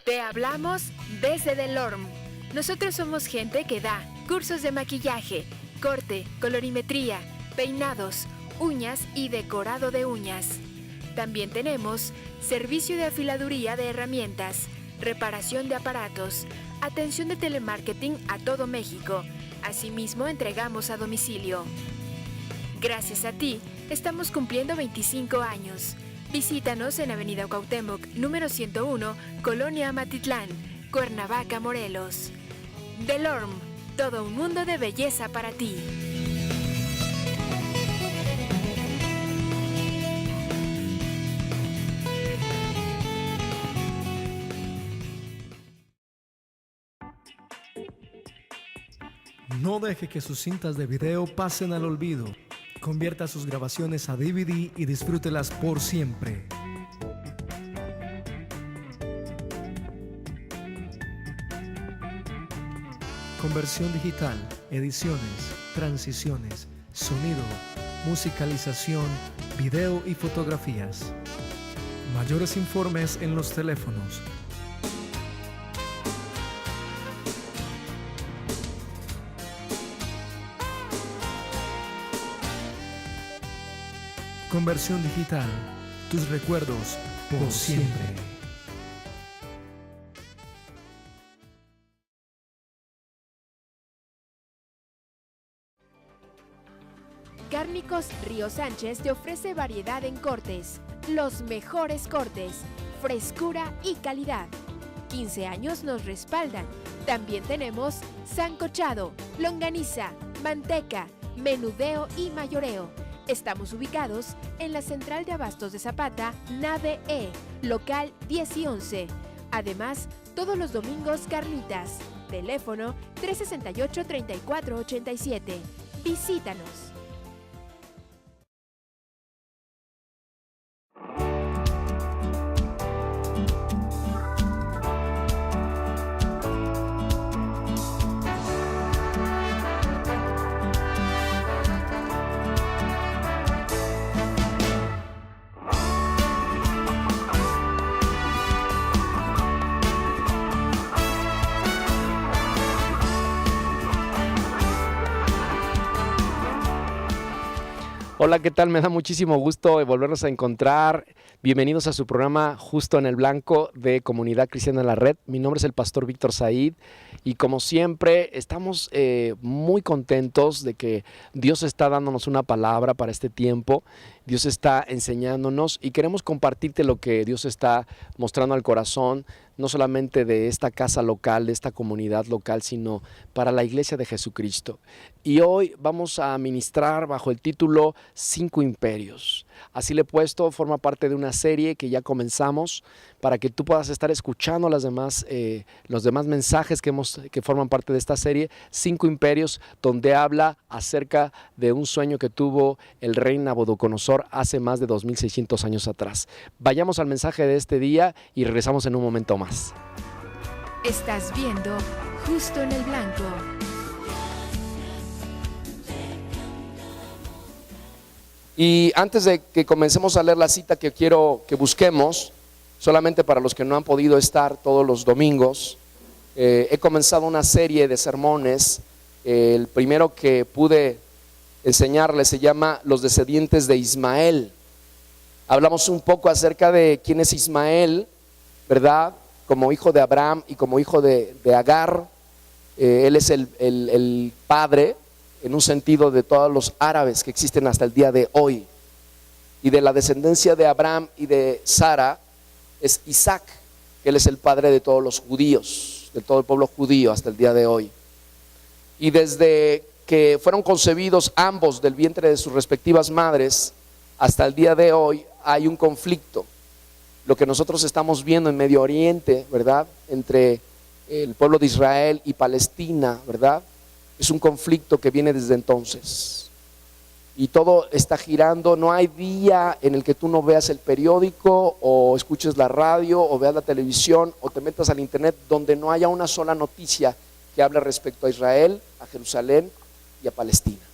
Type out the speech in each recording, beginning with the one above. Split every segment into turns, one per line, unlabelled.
Te hablamos desde Delorme. Nosotros somos gente que da cursos de maquillaje, corte, colorimetría, peinados, uñas y decorado de uñas. También tenemos servicio de afiladuría de herramientas, reparación de aparatos, atención de telemarketing a todo México. Asimismo, entregamos a domicilio. Gracias a ti, estamos cumpliendo 25 años. Visítanos en Avenida Cuauhtémoc, número 101, Colonia Amatitlán, Cuernavaca, Morelos. Delorme, todo un mundo de belleza para ti.
No deje que sus cintas de video pasen al olvido. Convierta sus grabaciones a DVD y disfrútelas por siempre. Conversión digital, ediciones, transiciones, sonido, musicalización, video y fotografías. Mayores informes en los teléfonos. Conversión digital, tus recuerdos por siempre.
Cárnicos Río Sánchez te ofrece variedad en cortes, los mejores cortes, frescura y calidad. 15 años nos respaldan. También tenemos sancochado, longaniza, manteca, menudeo y mayoreo. Estamos ubicados en la Central de Abastos de Zapata, nave E, local 10 y 11. Además, todos los domingos carnitas. Teléfono 368-3487. Visítanos.
Hola, ¿qué tal? Me da muchísimo gusto volvernos a encontrar. Bienvenidos a su programa Justo en el Blanco de Comunidad Cristiana en la Red. Mi nombre es el pastor Víctor Said y como siempre estamos muy contentos de que Dios está dándonos una palabra para este tiempo. Dios está enseñándonos y queremos compartirte lo que Dios está mostrando al corazón, no solamente de esta casa local, de esta comunidad local, sino para la iglesia de Jesucristo. Y hoy vamos a ministrar bajo el título 5 imperios. Así le he puesto, forma parte de una serie que ya comenzamos para que tú puedas estar escuchando los demás mensajes que forman parte de esta serie, 5 imperios, donde habla acerca de un sueño que tuvo el rey Nabucodonosor hace más de 2600 años atrás. Vayamos al mensaje de este día y regresamos en un momento más.
Estás viendo Justo en el Blanco.
Y antes de que comencemos a leer la cita que quiero que busquemos, solamente para los que no han podido estar todos los domingos, he comenzado una serie de sermones. El primero que pude enseñarles se llama Los descendientes de Ismael. Hablamos un poco acerca de quién es Ismael, ¿verdad? Como hijo de Abraham y como hijo de Agar. Él es el padre, en un sentido, de todos los árabes que existen hasta el día de hoy. Y de la descendencia de Abraham y de Sara es Isaac, que él es el padre de todos los judíos, de todo el pueblo judío hasta el día de hoy. Y desde que fueron concebidos ambos del vientre de sus respectivas madres hasta el día de hoy hay un conflicto. Lo que nosotros estamos viendo en Medio Oriente, ¿verdad? Entre el pueblo de Israel y Palestina, ¿verdad? Es un conflicto que viene desde entonces. Y todo está girando. No hay día en el que tú no veas el periódico o escuches la radio o veas la televisión o te metas al internet donde no haya una sola noticia que hable respecto a Israel, a Jerusalén y a Palestina.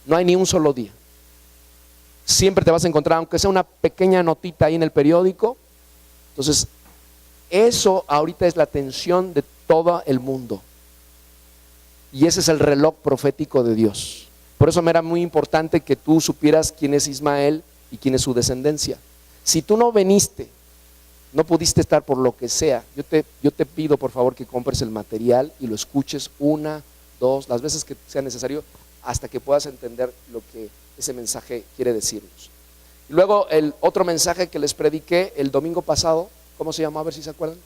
No hay ni un solo día. Siempre te vas a encontrar, aunque sea una pequeña notita ahí en el periódico. Entonces Eso ahorita es la atención de todo el mundo. Y ese es el reloj profético de Dios. Por eso me era muy importante que tú supieras quién es Ismael y quién es su descendencia. Si tú no viniste, no pudiste estar por lo que sea, yo te pido por favor que compres el material y lo escuches una, dos, las veces que sea necesario, hasta que puedas entender lo que ese mensaje quiere decirnos. Y luego el otro mensaje que les prediqué el domingo pasado, ¿cómo se llamó? A ver si se acuerdan.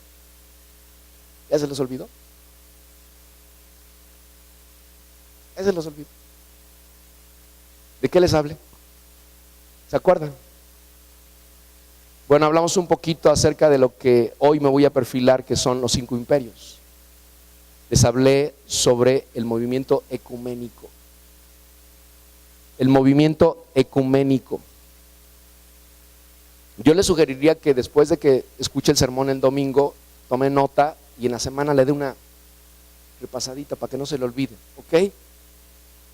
¿Ya se les olvidó? ¿Ya se les olvidó? ¿De qué les hablé? ¿Se acuerdan? Bueno, hablamos un poquito acerca de lo que hoy me voy a perfilar, que son los 5 imperios. Les hablé sobre el movimiento ecuménico. El movimiento ecuménico. Yo les sugeriría que después de que escuche el sermón el domingo, tome nota y en la semana le dé una repasadita para que no se le olvide, ¿ok?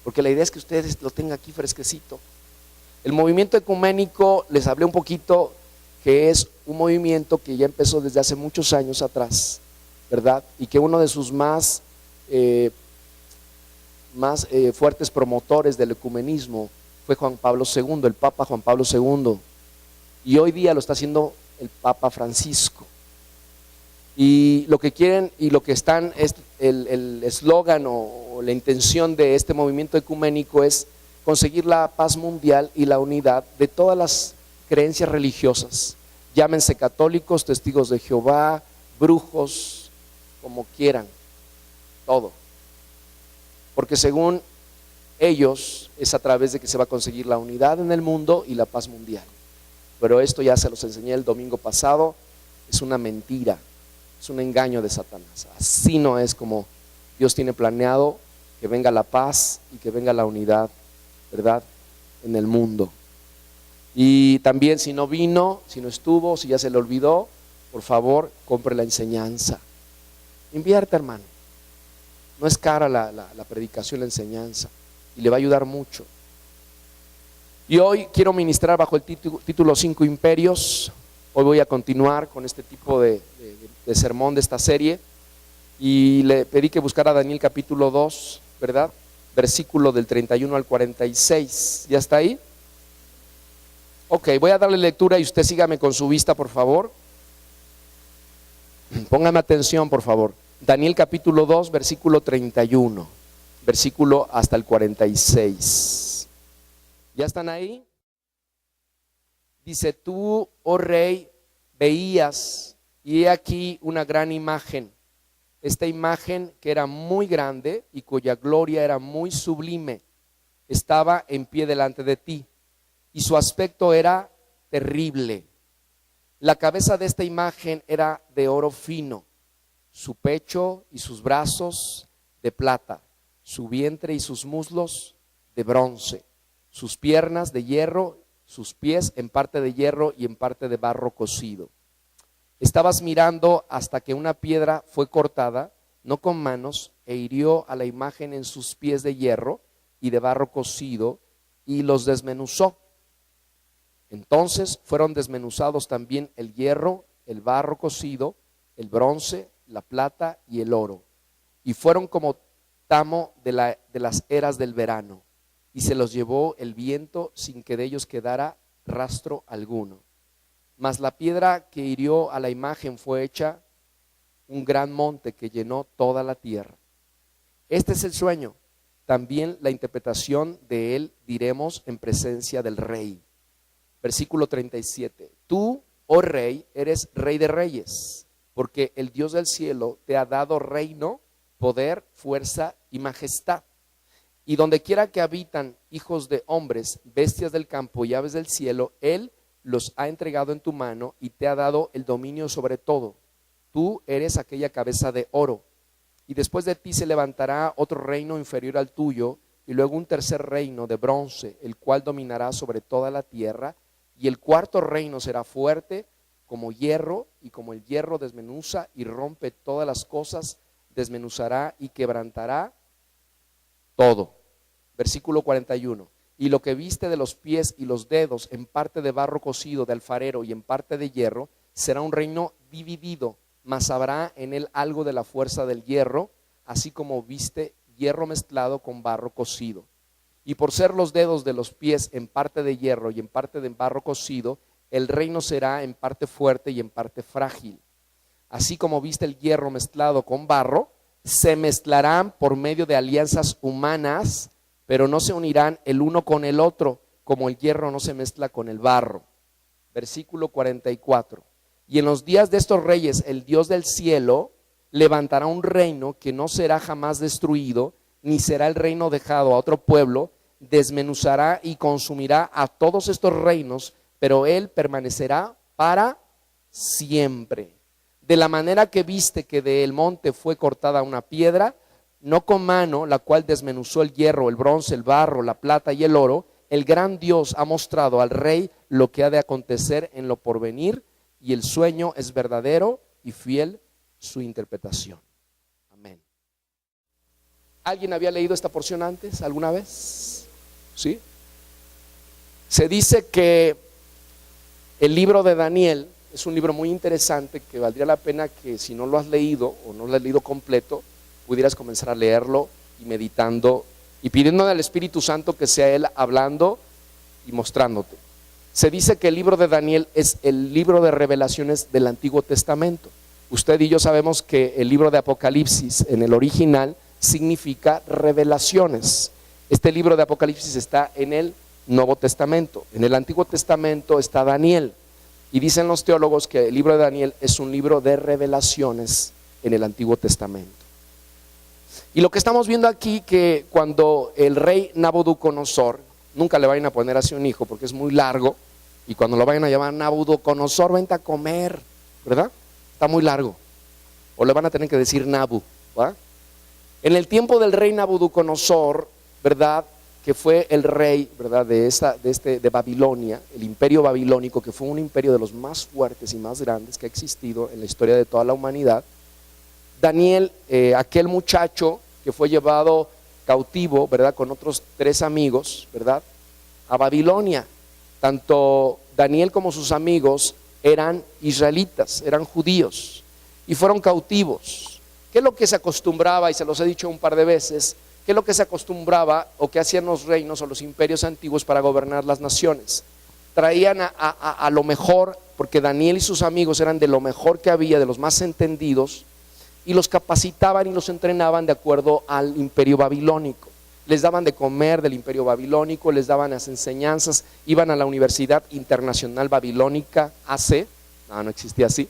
Porque la idea es que ustedes lo tengan aquí fresquecito. El movimiento ecuménico, les hablé un poquito, que es un movimiento que ya empezó desde hace muchos años atrás, ¿verdad? Y que uno de sus más fuertes promotores del ecumenismo fue Juan Pablo II, el Papa Juan Pablo II. Y hoy día lo está haciendo el Papa Francisco. Y lo que quieren y lo que están es el eslogan o la intención de este movimiento ecuménico es conseguir la paz mundial y la unidad de todas las creencias religiosas. Llámense católicos, testigos de Jehová, brujos, como quieran, todo. Porque según ellos es a través de que se va a conseguir la unidad en el mundo y la paz mundial. Pero esto ya se los enseñé el domingo pasado, es una mentira, es un engaño de Satanás. Así no es como Dios tiene planeado que venga la paz y que venga la unidad, ¿verdad?, en el mundo. Y también si no vino, si no estuvo, si ya se le olvidó, por favor, compre la enseñanza. Invierta, hermano. No es cara la predicación, la enseñanza, y le va a ayudar mucho. Y hoy quiero ministrar bajo el título 5 imperios. Hoy voy a continuar con este tipo de sermón de esta serie. Y le pedí que buscara Daniel capítulo 2, ¿verdad? Versículo del 31 al 46. ¿Ya está ahí? Ok, voy a darle lectura y usted sígame con su vista, por favor. Póngame atención, por favor. Daniel capítulo 2, versículo 31, versículo hasta el 46. ¿Ya están ahí? Dice: tú, oh rey, veías, y he aquí una gran imagen. Esta imagen, que era muy grande y cuya gloria era muy sublime, estaba en pie delante de ti, y su aspecto era terrible. La cabeza de esta imagen era de oro fino, su pecho y sus brazos de plata, su vientre y sus muslos de bronce, sus piernas de hierro, sus pies en parte de hierro y en parte de barro cocido. Estabas mirando hasta que una piedra fue cortada, no con manos, e hirió a la imagen en sus pies de hierro y de barro cocido, y los desmenuzó. Entonces fueron desmenuzados también el hierro, el barro cocido, el bronce, la plata y el oro, y fueron como tamo de las eras del verano, y se los llevó el viento sin que de ellos quedara rastro alguno. Mas la piedra que hirió a la imagen fue hecha un gran monte que llenó toda la tierra. Este es el sueño, también la interpretación de él diremos en presencia del rey. Versículo 37. Tú, oh rey, eres rey de reyes, porque el Dios del cielo te ha dado reino, poder, fuerza y majestad. Y donde quiera que habitan hijos de hombres, bestias del campo y aves del cielo, Él los ha entregado en tu mano y te ha dado el dominio sobre todo. Tú eres aquella cabeza de oro. Y después de ti se levantará otro reino inferior al tuyo, y luego un tercer reino de bronce, el cual dominará sobre toda la tierra. Y el cuarto reino será fuerte como hierro, y como el hierro desmenuza y rompe todas las cosas, desmenuzará y quebrantará todo. Versículo 41. Y lo que viste de los pies y los dedos, en parte de barro cocido de alfarero y en parte de hierro, será un reino dividido, mas habrá en él algo de la fuerza del hierro, así como viste hierro mezclado con barro cocido. Y por ser los dedos de los pies en parte de hierro y en parte de barro cocido, el reino será en parte fuerte y en parte frágil. Así como viste el hierro mezclado con barro, se mezclarán por medio de alianzas humanas, pero no se unirán el uno con el otro, como el hierro no se mezcla con el barro. Versículo 44. Y en los días de estos reyes, el Dios del cielo levantará un reino que no será jamás destruido, ni será el reino dejado a otro pueblo. Desmenuzará y consumirá a todos estos reinos, pero él permanecerá para siempre. De la manera que viste que del monte fue cortada una piedra, no con mano, la cual desmenuzó el hierro, el bronce, el barro, la plata y el oro, el gran Dios ha mostrado al rey lo que ha de acontecer en lo porvenir, y el sueño es verdadero y fiel su interpretación. Amén. ¿Alguien había leído esta porción antes alguna vez? ¿Sí? Se dice que el libro de Daniel es un libro muy interesante que valdría la pena que, si no lo has leído o no lo has leído completo, pudieras comenzar a leerlo y meditando y pidiendo al Espíritu Santo que sea Él hablando y mostrándote. Se dice que el libro de Daniel es el libro de revelaciones del Antiguo Testamento. Usted y yo sabemos que el libro de Apocalipsis en el original significa revelaciones. Este libro de Apocalipsis está en el Nuevo Testamento. En el Antiguo Testamento está Daniel. Y dicen los teólogos que el libro de Daniel es un libro de revelaciones en el Antiguo Testamento. Y lo que estamos viendo aquí, que cuando el rey Nabucodonosor, nunca le vayan a poner así un hijo porque es muy largo, y cuando lo vayan a llamar Nabucodonosor, vente a comer, ¿verdad? Está muy largo. O le van a tener que decir Nabu, ¿verdad? En el tiempo del rey Nabucodonosor, ¿verdad?, que fue el rey, ¿verdad?, de Babilonia, el imperio babilónico, que fue un imperio de los más fuertes y más grandes que ha existido en la historia de toda la humanidad. Daniel, aquel muchacho que fue llevado cautivo, ¿verdad?, con otros 3 amigos, ¿verdad?, a Babilonia. Tanto Daniel como sus amigos eran israelitas, eran judíos, y fueron cautivos. ¿Qué es lo que se acostumbraba? Y se los he dicho un par de veces. ¿Qué es lo que se acostumbraba o que hacían los reinos o los imperios antiguos para gobernar las naciones? Traían a lo mejor, porque Daniel y sus amigos eran de lo mejor que había, de los más entendidos, y los capacitaban y los entrenaban de acuerdo al imperio babilónico. Les daban de comer del imperio babilónico, les daban las enseñanzas, iban a la Universidad Internacional Babilónica, AC, no existía así,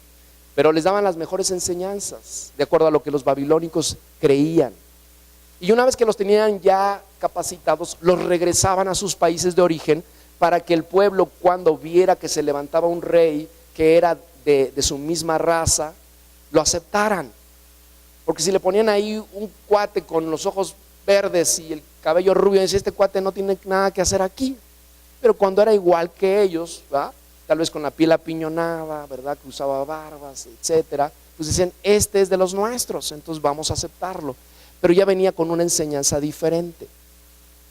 pero les daban las mejores enseñanzas, de acuerdo a lo que los babilónicos creían. Y una vez que los tenían ya capacitados, los regresaban a sus países de origen para que el pueblo, cuando viera que se levantaba un rey que era de su misma raza, lo aceptaran. Porque si le ponían ahí un cuate con los ojos verdes y el cabello rubio, decía, este cuate no tiene nada que hacer aquí. Pero cuando era igual que ellos, ¿verdad?, tal vez con la piel apiñonada, ¿verdad?, que usaba barbas, etcétera, pues decían, este es de los nuestros, entonces vamos a aceptarlo. Pero ya venía con una enseñanza diferente.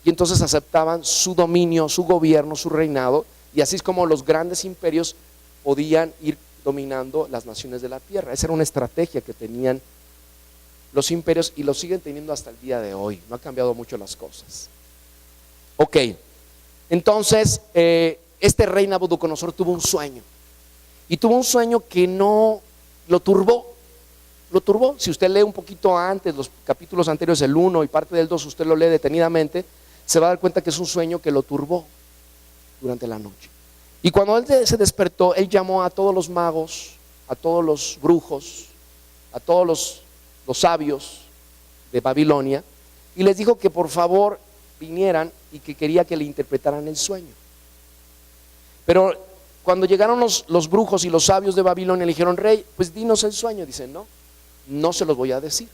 Y entonces aceptaban su dominio, su gobierno, su reinado, y así es como los grandes imperios podían ir dominando las naciones de la tierra. Esa era una estrategia que tenían los imperios y lo siguen teniendo hasta el día de hoy. No ha cambiado mucho las cosas. Ok, entonces este rey Nabucodonosor tuvo un sueño, y tuvo un sueño que no lo turbó. Si usted lee un poquito antes, los capítulos anteriores, el 1 y parte del 2, usted lo lee detenidamente, se va a dar cuenta que es un sueño que lo turbó durante la noche. Y cuando él se despertó, él llamó a todos los magos, a todos los brujos, a todos los sabios de Babilonia, y les dijo que por favor vinieran y que quería que le interpretaran el sueño. Pero cuando llegaron los brujos y los sabios de Babilonia, le dijeron, rey, pues dinos el sueño. Dicen, no se los voy a decir.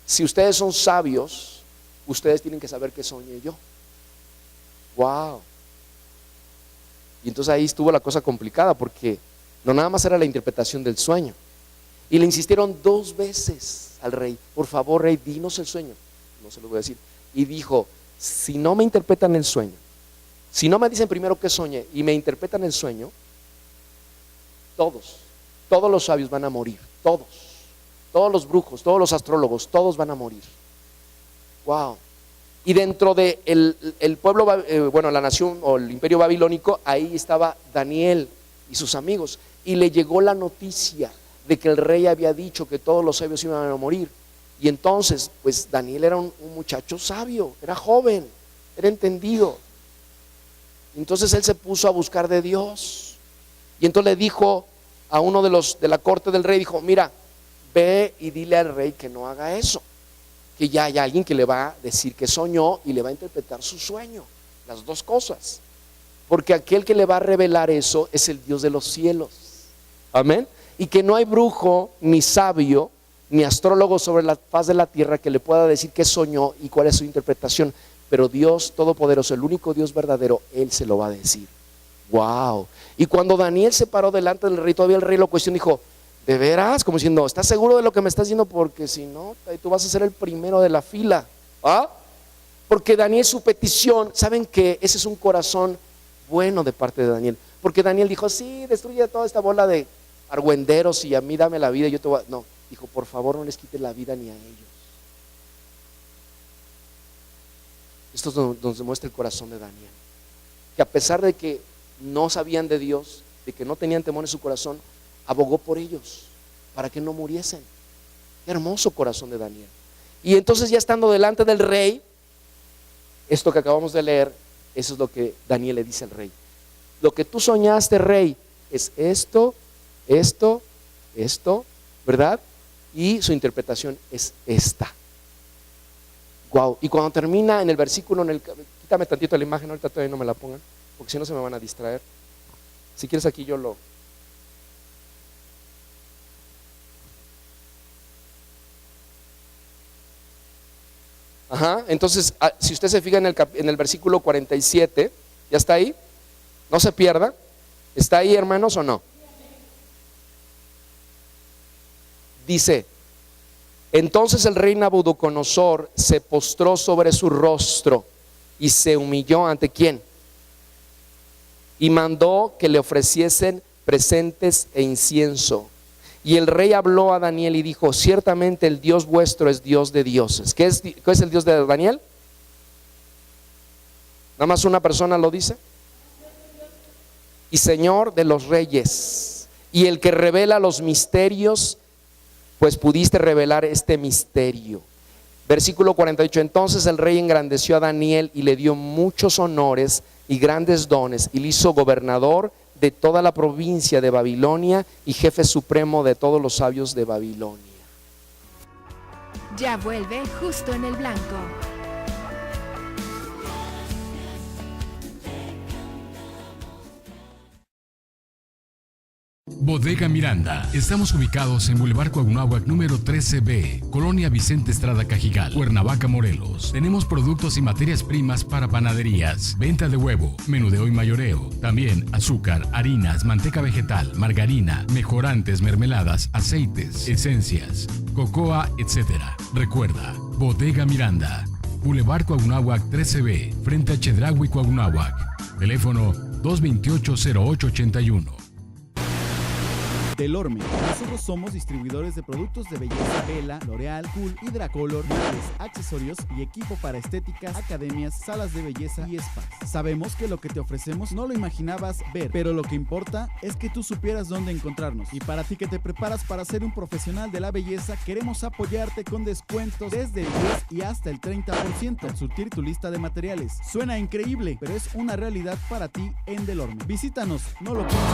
Si ustedes son sabios, ustedes tienen que saber qué soñé yo. Wow. Y entonces ahí estuvo la cosa complicada, porque no nada más era la interpretación del sueño. Y le insistieron 2 veces al rey, por favor, rey, dinos el sueño. No se los voy a decir. Y dijo, si no me interpretan el sueño, si no me dicen primero qué soñé y me interpretan el sueño, todos los sabios van a morir. todos los brujos, todos los astrólogos, todos van a morir. Wow. Y dentro de el pueblo, bueno, la nación o el imperio babilónico, ahí estaba Daniel y sus amigos, y le llegó la noticia de que el rey había dicho que todos los sabios iban a morir. Y entonces, pues Daniel era un muchacho sabio, era joven, era entendido. Entonces él se puso a buscar de Dios, y entonces le dijo a uno de la corte del rey, dijo: mira, ve y dile al rey que no haga eso, que ya hay alguien que le va a decir que soñó y le va a interpretar su sueño, las dos cosas, porque aquel que le va a revelar eso es el Dios de los cielos. Amén. Y que no hay brujo, ni sabio, ni astrólogo sobre la faz de la tierra que le pueda decir qué soñó y cuál es su interpretación, pero Dios Todopoderoso, el único Dios verdadero, Él se lo va a decir. Wow. Y cuando Daniel se paró delante del rey, todavía el rey lo cuestionó y dijo: ¿de veras? Como diciendo: ¿estás seguro de lo que me estás diciendo? Porque si no, tú vas a ser el primero de la fila. ¿Ah? Porque Daniel, su petición, ¿saben que ese es un corazón bueno de parte de Daniel? Porque Daniel dijo: sí, destruye toda esta bola de argüenderos y a mí dame la vida y yo te voy a... No, dijo: por favor, no les quite la vida ni a ellos. Esto nos demuestra el corazón de Daniel, que a pesar de que no sabían de Dios, de que no tenían temor en su corazón, abogó por ellos para que no muriesen. Qué hermoso corazón de Daniel. Y entonces, ya estando delante del rey, esto que acabamos de leer, eso es lo que Daniel le dice al rey: lo que tú soñaste, rey, es esto, ¿verdad? Y su interpretación es esta. Wow. Y cuando termina en el versículo, quítame tantito la imagen, ahorita todavía no me la pongan, porque si no se me van a distraer. Si quieres aquí yo lo... Ajá, entonces, si usted se fija en el versículo 47, ¿ya está ahí? No se pierda. ¿Está ahí, hermanos, o no? Dice: entonces el rey Nabucodonosor se postró sobre su rostro y se humilló ante ¿quién? Y mandó que le ofreciesen presentes e incienso. Y el rey habló a Daniel y dijo: ciertamente el Dios vuestro es Dios de dioses. ¿Qué es el Dios de Daniel? Nada más una persona lo dice. Y Señor de los reyes, y el que revela los misterios, pues pudiste revelar este misterio. Versículo 48: entonces el rey engrandeció a Daniel y le dio muchos honores y grandes dones, y le hizo gobernador de toda la provincia de Babilonia y jefe supremo de todos los sabios de Babilonia.
Ya vuelve Justo en el Blanco.
Bodega Miranda. Estamos ubicados en Boulevard Coahunahuac número 13B, Colonia Vicente Estrada Cajigal, Cuernavaca, Morelos. Tenemos productos y materias primas para panaderías, venta de huevo, menudeo y mayoreo. También azúcar, harinas, manteca vegetal, margarina, mejorantes, mermeladas, aceites, esencias, cocoa, etc. Recuerda, Bodega Miranda, Boulevard Coahunahuac 13B, frente a Chedraui, Coahunahuac. Teléfono 228-0881.
Delorme. Nosotros somos distribuidores de productos de belleza: Vela, L'Oreal, Cool, Hidracolor, muebles, accesorios y equipo para estéticas, academias, salas de belleza y spas. Sabemos que lo que te ofrecemos no lo imaginabas ver, pero lo que importa es que tú supieras dónde encontrarnos. Y para ti que te preparas para ser un profesional de la belleza, queremos apoyarte con descuentos desde el 10 y hasta el 30% al surtir tu lista de materiales. Suena increíble, pero es una realidad para ti en Delorme. Visítanos, no lo pienses.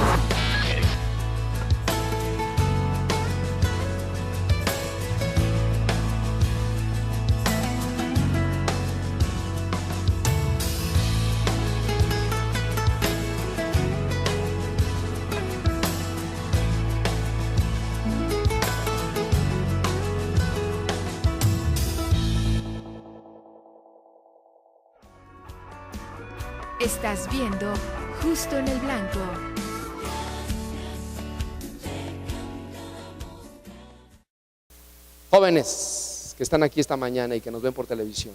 Estás viendo Justo en el Blanco.
Jóvenes que están aquí esta mañana y que nos ven por televisión,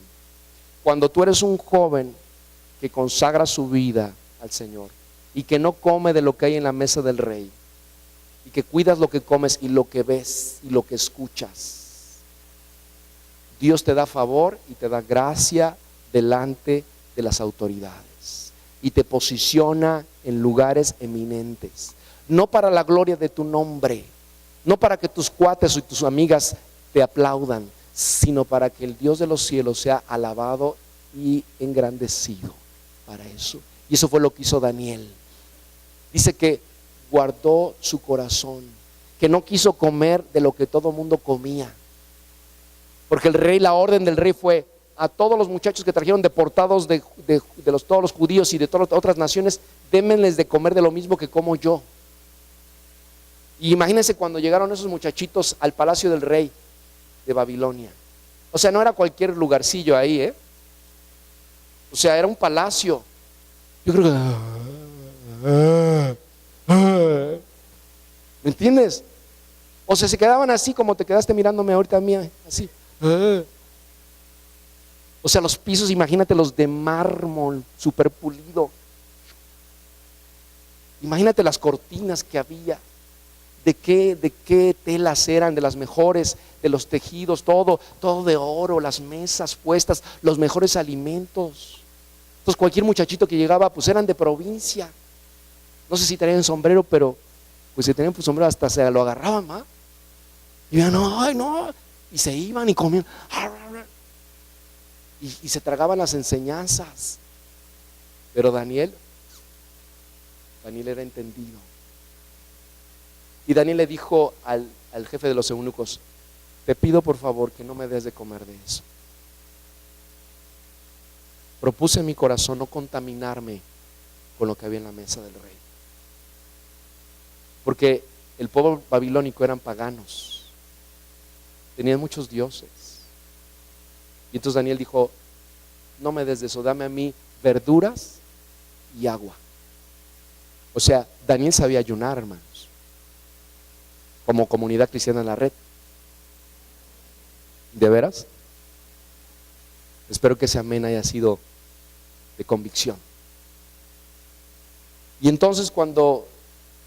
cuando tú eres un joven que consagra su vida al Señor y que no come de lo que hay en la mesa del rey y que cuidas lo que comes y lo que ves y lo que escuchas. Dios te da favor y te da gracia delante de las autoridades y te posiciona en lugares eminentes, no para la gloria de tu nombre, no para que tus cuates y tus amigas te aplaudan, sino para que el Dios de los cielos sea alabado y engrandecido para eso. Y eso fue lo que hizo Daniel. Dice que guardó su corazón, que no quiso comer de lo que todo mundo comía, porque la orden del rey fue a todos los muchachos que trajeron deportados de todos los judíos y de todas las otras naciones, démenles de comer de lo mismo que como yo. Y imagínense cuando llegaron esos muchachitos al palacio del rey de Babilonia. O sea, no era cualquier lugarcillo ahí, o sea, era un palacio. Yo creo que ¿me entiendes? O sea, se quedaban así como te quedaste mirándome ahorita a mí, así. O sea, los pisos, imagínate los de mármol, súper pulido. Imagínate las cortinas que había. ¿De qué telas eran? De las mejores, de los tejidos, todo de oro, las mesas puestas, los mejores alimentos. Entonces cualquier muchachito que llegaba, pues eran de provincia. No sé si tenían sombrero, pero pues si tenían pues sombrero hasta se lo agarraban, ¿va? Y iban, no, y se iban y comían. Y se tragaban las enseñanzas. Pero Daniel era entendido. Y Daniel le dijo al jefe de los eunucos: te pido por favor que no me des de comer de eso. Propuse en mi corazón no contaminarme con lo que había en la mesa del rey, porque el pueblo babilónico eran paganos, tenían muchos dioses. Y entonces Daniel dijo: no me des de eso, dame a mí verduras y agua. O sea, Daniel sabía ayunar, hermanos, como comunidad cristiana en la red. ¿De veras? Espero que ese amén haya sido de convicción. Y entonces cuando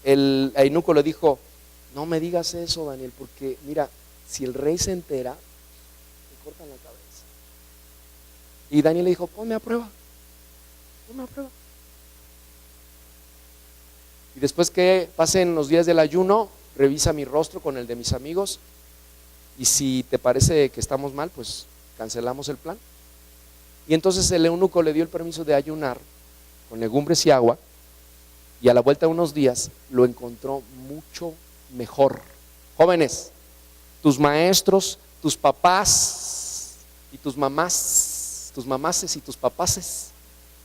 el eunuco le dijo: no me digas eso, Daniel, porque mira, si el rey se entera, me cortan la cabeza. Y Daniel le dijo: ponme a prueba. Y después que pasen los días del ayuno, revisa mi rostro con el de mis amigos, y si te parece que estamos mal, pues cancelamos el plan. Y entonces el eunuco le dio el permiso de ayunar con legumbres y agua, y a la vuelta de unos días lo encontró mucho mejor. Jóvenes, tus maestros, tus papás y tus mamases y tus papases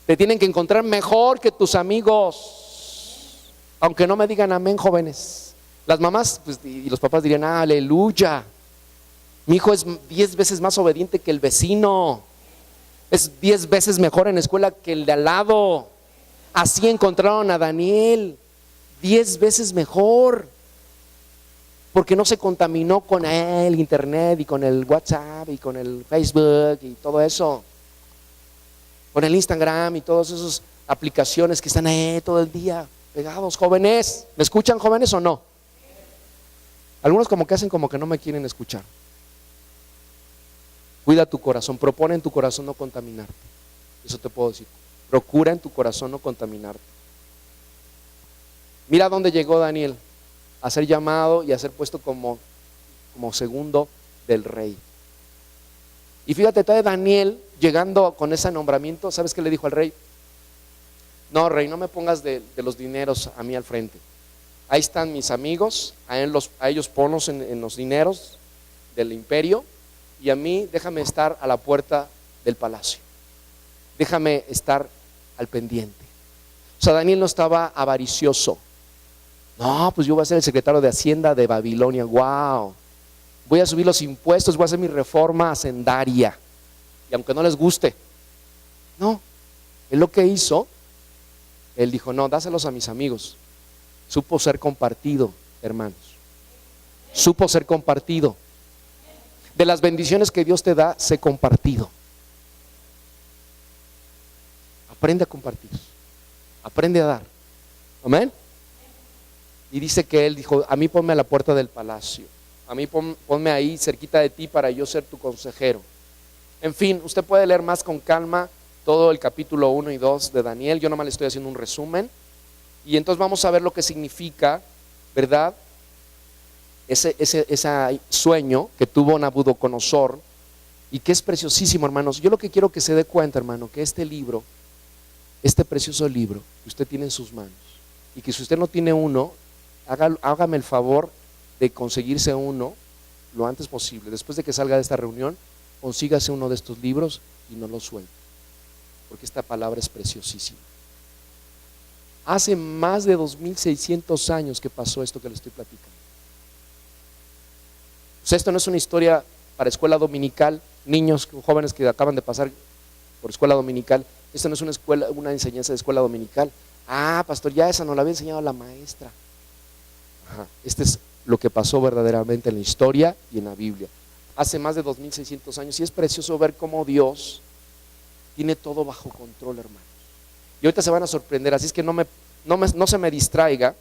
te tienen que encontrar mejor que tus amigos, aunque no me digan amén, jóvenes. Las mamás pues, y los papás dirían: aleluya, mi hijo es 10 veces más obediente que el vecino, es 10 veces mejor en la escuela que el de al lado. Así encontraron a Daniel, 10 veces mejor, porque no se contaminó con el internet y con el WhatsApp y con el Facebook y todo eso, con el Instagram y todas esas aplicaciones que están ahí todo el día pegados. Jóvenes, ¿me escuchan, jóvenes, o no? Algunos como que hacen como que no me quieren escuchar. Cuida tu corazón, propone en tu corazón no contaminarte. Eso te puedo decir. Procura en tu corazón no contaminarte. Mira dónde llegó Daniel, a ser llamado y a ser puesto como segundo del rey. Y fíjate, todavía Daniel, llegando con ese nombramiento, ¿sabes qué le dijo al rey? No, rey, no me pongas de los dineros a mí al frente. Ahí están mis amigos, a ellos ponlos en los dineros del imperio, y a mí déjame estar a la puerta del palacio. Déjame estar al pendiente. O sea, Daniel no estaba avaricioso. No, pues yo voy a ser el secretario de Hacienda de Babilonia. Wow. Voy a subir los impuestos, voy a hacer mi reforma hacendaria. Y aunque no les guste. No. Él lo que hizo, él dijo: no, dáselos a mis amigos. Supo ser compartido, hermanos. Supo ser compartido. De las bendiciones que Dios te da, sé compartido. Aprende a compartir. Aprende a dar. Amén. Y dice que él dijo, a mí ponme a la puerta del palacio, a mí ponme ahí cerquita de ti para yo ser tu consejero. En fin, usted puede leer más con calma todo el capítulo 1 y 2 de Daniel. Yo nomás le estoy haciendo un resumen. Y entonces vamos a ver lo que significa, ¿verdad? Ese sueño que tuvo Nabucodonosor y que es preciosísimo, hermanos. Yo lo que quiero que se dé cuenta, hermano, que este libro, este precioso libro que usted tiene en sus manos, y que si usted no tiene uno, hágame el favor de conseguirse uno lo antes posible. Después de que salga de esta reunión, consígase uno de estos libros y no lo suelte, porque esta palabra es preciosísima. Hace más de 2600 años que pasó esto que le estoy platicando. O sea, esto no es una historia para escuela dominical, niños, jóvenes que acaban de pasar por escuela dominical. Esto no es una enseñanza de escuela dominical. Ah, pastor, ya esa nos la había enseñado la maestra. Ajá. Este es lo que pasó verdaderamente en la historia y en la Biblia. Hace más de 2600 años, y es precioso ver cómo Dios tiene todo bajo control, hermanos. Y ahorita se van a sorprender, así es que no se me distraiga.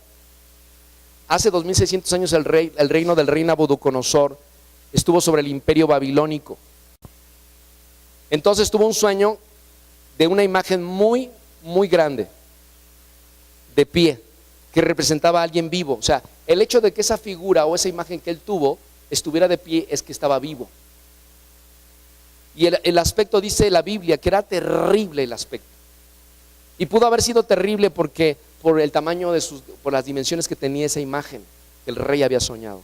Hace 2600 años el reino del rey Nabucodonosor estuvo sobre el imperio babilónico. Entonces tuvo un sueño de una imagen muy, muy grande, de pie, que representaba a alguien vivo. O sea, el hecho de que esa figura o esa imagen que él tuvo estuviera de pie es que estaba vivo. Y el aspecto, dice la Biblia, que era terrible el aspecto. Y pudo haber sido terrible porque por el tamaño por las dimensiones que tenía esa imagen que el rey había soñado.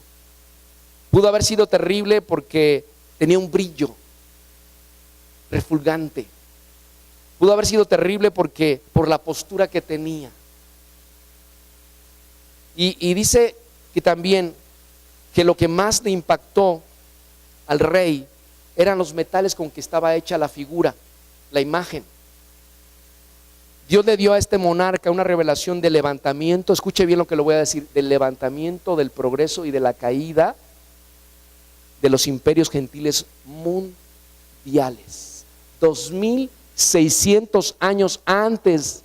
Pudo haber sido terrible porque tenía un brillo refulgante. Pudo haber sido terrible porque por la postura que tenía. Y dice que también que lo que más le impactó al rey eran los metales con que estaba hecha la figura, la imagen. Dios le dio a este monarca una revelación de levantamiento, escuche bien lo que le voy a decir, del levantamiento, del progreso y de la caída de los imperios gentiles mundiales. 2600 años antes,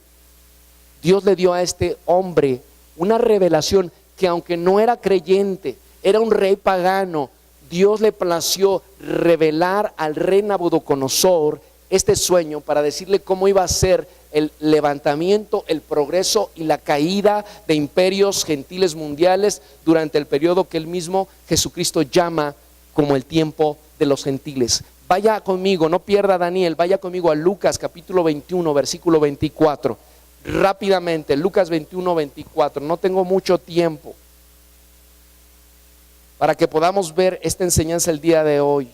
Dios le dio a este hombre una revelación que, aunque no era creyente, era un rey pagano, Dios le plació revelar al rey Nabucodonosor este sueño para decirle cómo iba a ser el levantamiento, el progreso y la caída de imperios gentiles mundiales durante el periodo que él mismo, Jesucristo, llama como el tiempo de los gentiles. Vaya conmigo, no pierda Daniel, vaya conmigo a Lucas capítulo 21, versículo 24. Rápidamente, Lucas 21, 24. No tengo mucho tiempo para que podamos ver esta enseñanza el día de hoy.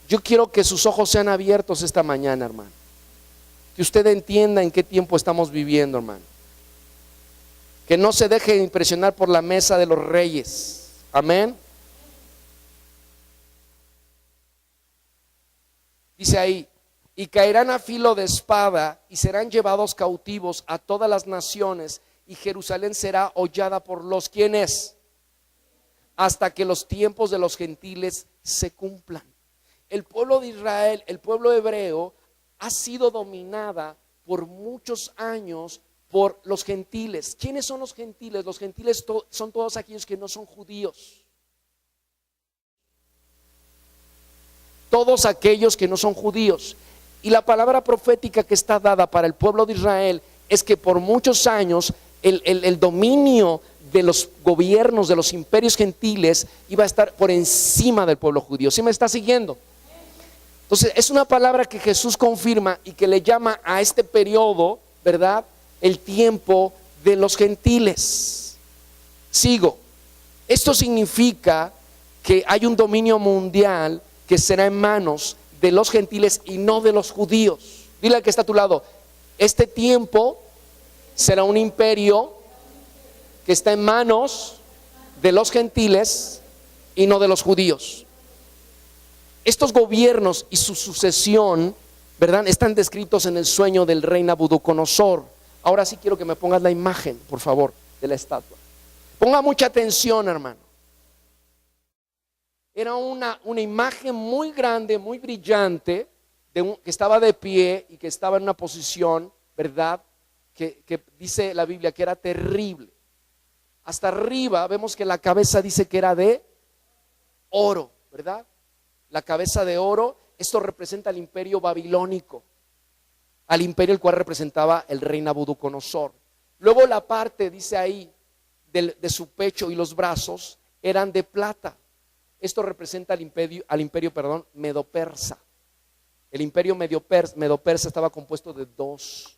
Yo quiero que sus ojos sean abiertos esta mañana, hermano. Que usted entienda en qué tiempo estamos viviendo, hermano. Que no se deje impresionar por la mesa de los reyes. Amén. Dice ahí, y caerán a filo de espada y serán llevados cautivos a todas las naciones, y Jerusalén será hollada por los ¿quiénes? Hasta que los tiempos de los gentiles se cumplan. El pueblo de Israel, el pueblo hebreo, ha sido dominada por muchos años por los gentiles. ¿Quiénes son los gentiles? Los gentiles son todos aquellos que no son judíos. Todos aquellos que no son judíos. Y la palabra profética que está dada para el pueblo de Israel es que por muchos años el dominio de los gobiernos, de los imperios gentiles, iba a estar por encima del pueblo judío. ¿Sí me está siguiendo? Entonces es una palabra que Jesús confirma y que le llama a este periodo, ¿verdad?, el tiempo de los gentiles. Sigo. Esto significa que hay un dominio mundial que será en manos de los gentiles y no de los judíos. Dile al que está a tu lado, este tiempo será un imperio que está en manos de los gentiles y no de los judíos. Estos gobiernos y su sucesión, ¿verdad?, están descritos en el sueño del rey Nabucodonosor. Ahora sí quiero que me pongas la imagen, por favor, de la estatua. Ponga mucha atención, hermano. Era una imagen muy grande, muy brillante, que estaba de pie y que estaba en una posición, ¿verdad?, que dice la Biblia que era terrible. hasta arriba vemos que la cabeza dice que era de oro, ¿verdad? La cabeza de oro, esto representa al imperio babilónico, al imperio el cual representaba el rey Nabucodonosor. Luego la parte, dice ahí, de su pecho y los brazos eran de plata. Esto representa al imperio medo-persa. El imperio medo-persa estaba compuesto de dos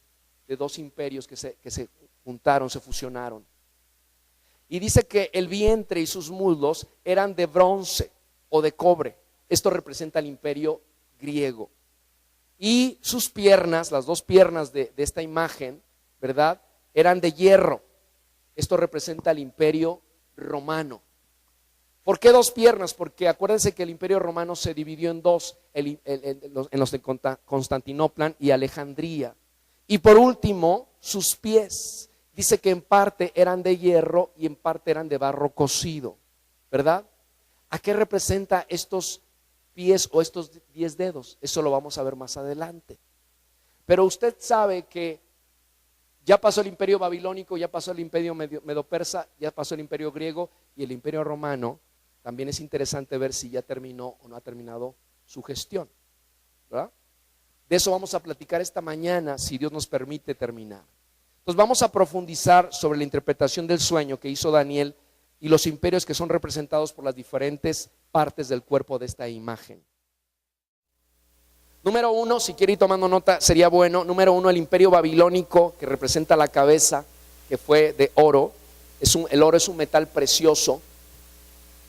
imperios que se juntaron, se fusionaron. Y dice que el vientre y sus muslos eran de bronce o de cobre. Esto representa al imperio griego. Y sus piernas, las dos piernas de esta imagen, ¿verdad?, eran de hierro. Esto representa al imperio romano. ¿Por qué dos piernas? Porque acuérdense que el imperio romano se dividió en dos, en los de Constantinopla y Alejandría. Y por último, sus pies. Dice que en parte eran de hierro y en parte eran de barro cocido, ¿verdad? ¿A qué representa estos pies o estos 10 dedos? Eso lo vamos a ver más adelante. Pero usted sabe que ya pasó el imperio babilónico, ya pasó el imperio medo-persa, ya pasó el imperio griego y el imperio romano. También es interesante ver si ya terminó o no ha terminado su gestión, ¿verdad? De eso vamos a platicar esta mañana, si Dios nos permite terminar. Entonces vamos a profundizar sobre la interpretación del sueño que hizo Daniel y los imperios que son representados por las diferentes partes del cuerpo de esta imagen. Número 1, si quiere ir tomando nota, sería bueno. Número 1, el imperio babilónico, que representa la cabeza, que fue de oro. El oro es un metal precioso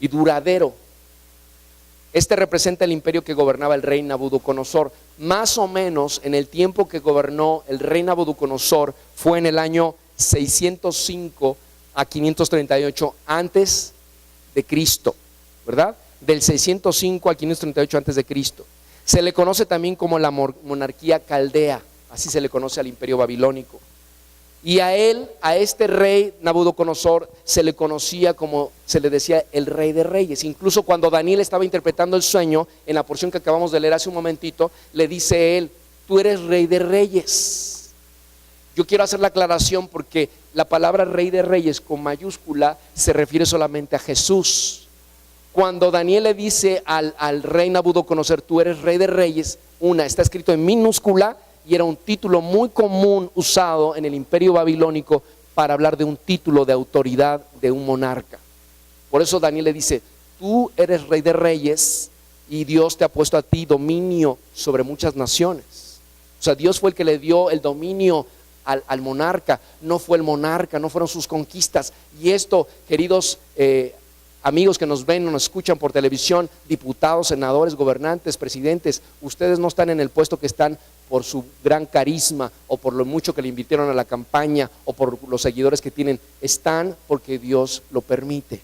y duradero. Este representa el imperio que gobernaba el rey Nabucodonosor. Más o menos en el tiempo que gobernó el rey Nabucodonosor fue en el año 605 a 538 antes de Cristo, ¿verdad? Del 605 a 538 antes de Cristo. Se le conoce también como la monarquía caldea, así se le conoce al imperio babilónico. Y a este rey Nabucodonosor, se le conocía como, se le decía el rey de reyes. Incluso cuando Daniel estaba interpretando el sueño, en la porción que acabamos de leer hace un momentito, le dice él: tú eres rey de reyes. Yo quiero hacer la aclaración porque la palabra rey de reyes con mayúscula se refiere solamente a Jesús. Cuando Daniel le dice al rey Nabucodonosor, tú eres rey de reyes, está escrito en minúscula y era un título muy común usado en el imperio babilónico para hablar de un título de autoridad de un monarca. Por eso Daniel le dice: tú eres rey de reyes y Dios te ha puesto a ti dominio sobre muchas naciones. O sea, Dios fue el que le dio el dominio al monarca, no fue el monarca, no fueron sus conquistas. Y esto, queridos amigos que nos ven o nos escuchan por televisión, diputados, senadores, gobernantes, presidentes, ustedes no están en el puesto que están por su gran carisma o por lo mucho que le invitaron a la campaña o por los seguidores que tienen. Están porque Dios lo permite.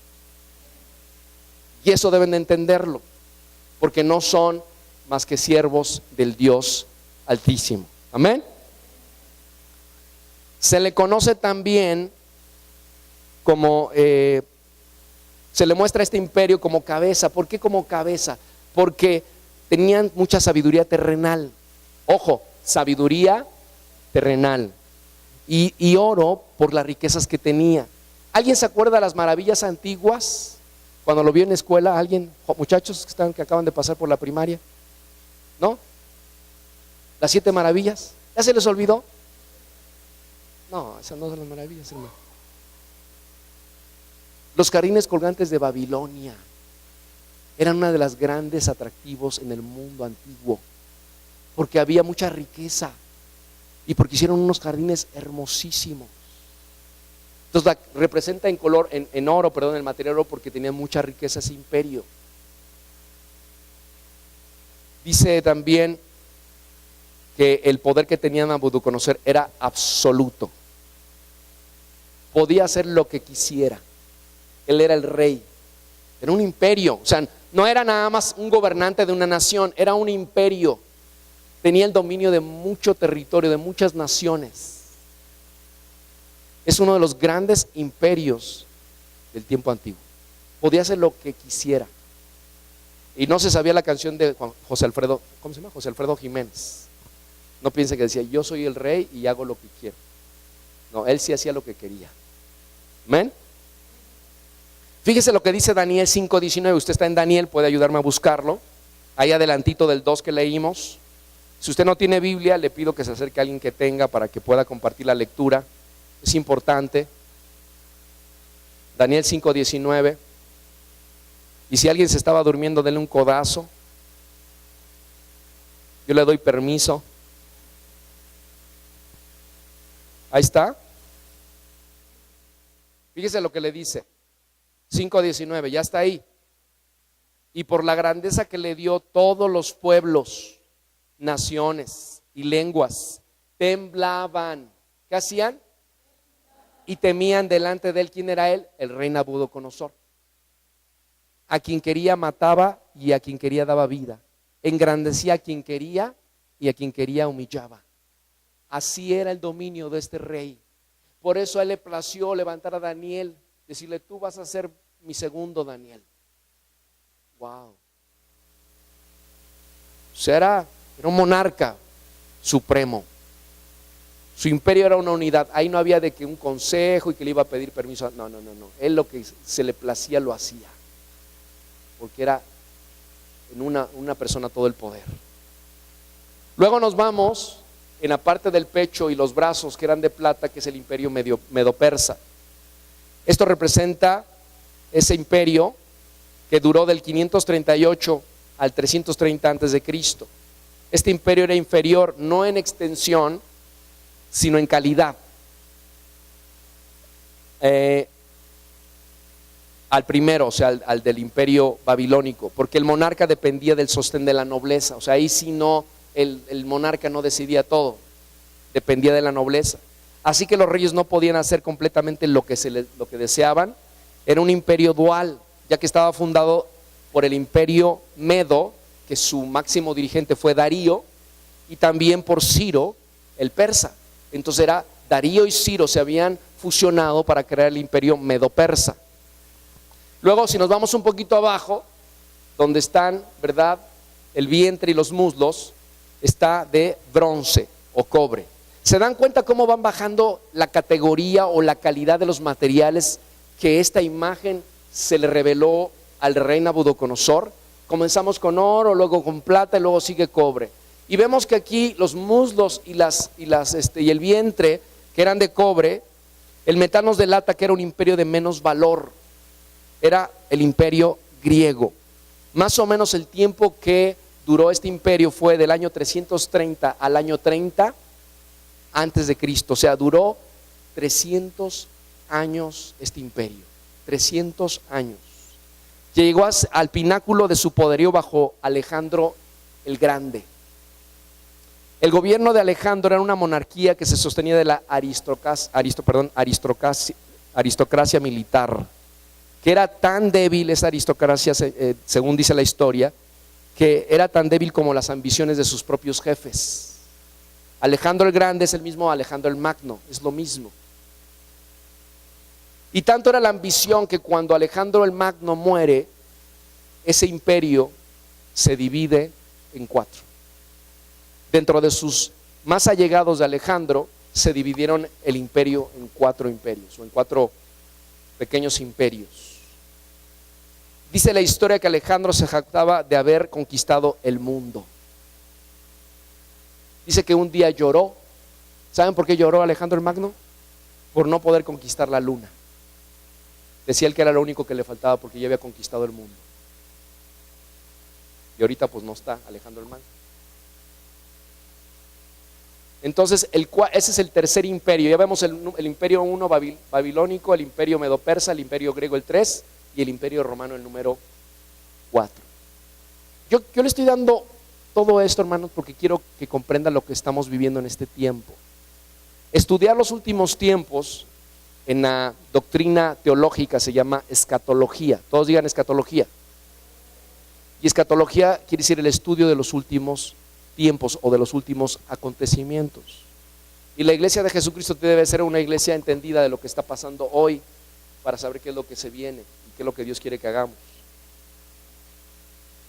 Y eso deben de entenderlo, porque no son más que siervos del Dios Altísimo. Amén. Se le conoce también como se le muestra a este imperio como cabeza. ¿Por qué como cabeza? Porque tenían mucha sabiduría terrenal. Ojo, sabiduría terrenal. Y oro por las riquezas que tenía. ¿Alguien se acuerda de las maravillas antiguas? Cuando lo vio en la escuela, ¿alguien? Muchachos que acaban de pasar por la primaria, ¿no? Las 7 maravillas. ¿Ya se les olvidó? No, esas no son las maravillas, hermano. Los jardines colgantes de Babilonia eran una de las grandes atractivos en el mundo antiguo, porque había mucha riqueza y porque hicieron unos jardines hermosísimos. Entonces representa en oro, el material oro, porque tenía mucha riqueza ese imperio. Dice también que el poder que tenía Nabucodonosor era absoluto. Podía hacer lo que quisiera. Él era el rey. Era un imperio. O sea, no era nada más un gobernante de una nación, era un imperio. Tenía el dominio de mucho territorio, de muchas naciones. Es uno de los grandes imperios del tiempo antiguo. Podía hacer lo que quisiera. Y no se sabía la canción de José Alfredo, ¿cómo se llama? José Alfredo Jiménez. No piense que decía: yo soy el rey y hago lo que quiero. No, él sí hacía lo que quería. ¿Amén? Fíjese lo que dice Daniel 5:19. Usted está en Daniel, puede ayudarme a buscarlo. Ahí adelantito del 2 que leímos. Si usted no tiene Biblia, le pido que se acerque a alguien que tenga para que pueda compartir la lectura. Es importante. Daniel 5:19. Y si alguien se estaba durmiendo, denle un codazo. Yo le doy permiso. Ahí está. Fíjese lo que le dice. 5:19, ya está ahí. Y por la grandeza que le dio, todos los pueblos, naciones y lenguas temblaban. ¿Qué hacían? Y temían delante de él. ¿Quién era él? El rey Nabucodonosor. A quien quería mataba y a quien quería daba vida. Engrandecía a quien quería y a quien quería humillaba. Así era el dominio de este rey. Por eso a él le plació levantar a Daniel, decirle: tú vas a ser mi segundo Daniel. Wow. O sea, era un monarca supremo. Su imperio era una unidad. Ahí no había de que un consejo y que le iba a pedir permiso. No. Él lo que se le placía lo hacía. Porque era en una persona todo el poder. Luego nos vamos en la parte del pecho y los brazos que eran de plata, que es el imperio medo-persa. Esto representa ese imperio que duró del 538 al 330 antes de Cristo. Este imperio era inferior no en extensión, sino en calidad al primero, o sea, al del imperio babilónico, porque el monarca dependía del sostén de la nobleza. O sea, ahí sí no, el monarca no decidía todo, dependía de la nobleza. Así que los reyes no podían hacer completamente lo que deseaban. Era un imperio dual, ya que estaba fundado por el imperio medo, que su máximo dirigente fue Darío, y también por Ciro, el persa. Entonces era Darío y Ciro se habían fusionado para crear el imperio medo-persa. Luego, si nos vamos un poquito abajo, donde están, ¿verdad?, el vientre y los muslos, está de bronce o cobre. ¿Se dan cuenta cómo van bajando la categoría o la calidad de los materiales que esta imagen se le reveló al rey Nabucodonosor? Comenzamos con oro, luego con plata y luego sigue cobre. Y vemos que aquí los muslos y el vientre, que eran de cobre, el metal nos delata que era un imperio de menos valor. Era el imperio griego. Más o menos el tiempo que duró este imperio fue del año 330 al año 30 antes de Cristo. O sea, duró 300 años este imperio. 300 años. Llegó al pináculo de su poderío bajo Alejandro el Grande. El gobierno de Alejandro era una monarquía que se sostenía de la aristocracia militar, que era tan débil esa aristocracia, según dice la historia, que era tan débil como las ambiciones de sus propios jefes. Alejandro el Grande es el mismo Alejandro el Magno, es lo mismo. Y tanto era la ambición que cuando Alejandro el Magno muere, ese imperio se divide en 4. Dentro de sus más allegados de Alejandro, se dividieron el imperio en 4 imperios, o en 4 pequeños imperios. Dice la historia que Alejandro se jactaba de haber conquistado el mundo. Dice que un día lloró. ¿Saben por qué lloró Alejandro el Magno? Por no poder conquistar la luna. Decía él que era lo único que le faltaba porque ya había conquistado el mundo. Y ahorita pues no está Alejandro el Magno. Entonces ese es el tercer imperio. Ya vemos el imperio 1 babilónico, el imperio medo-persa, el imperio griego el 3 y el imperio romano el número 4. Yo le estoy dando todo esto, hermanos, porque quiero que comprendan lo que estamos viviendo en este tiempo. Estudiar los últimos tiempos en la doctrina teológica se llama escatología. Todos digan escatología. Y escatología quiere decir el estudio de los últimos tiempos o de los últimos acontecimientos. Y la iglesia de Jesucristo debe ser una iglesia entendida de lo que está pasando hoy, para saber qué es lo que se viene y qué es lo que Dios quiere que hagamos.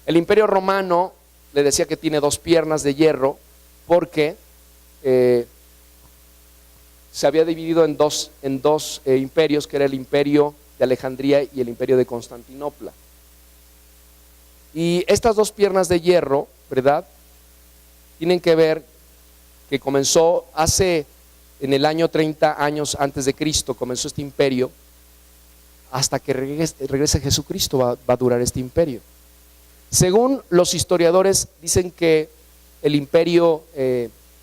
El imperio romano, le decía que tiene 2 piernas de hierro porque se había dividido en dos imperios, que era el imperio de Alejandría y el imperio de Constantinopla. Y estas dos piernas de hierro, ¿verdad?, tienen que ver que comenzó en el año 30 años antes de Cristo, comenzó este imperio. Hasta que regrese Jesucristo va a durar este imperio. Según los historiadores, dicen que el imperio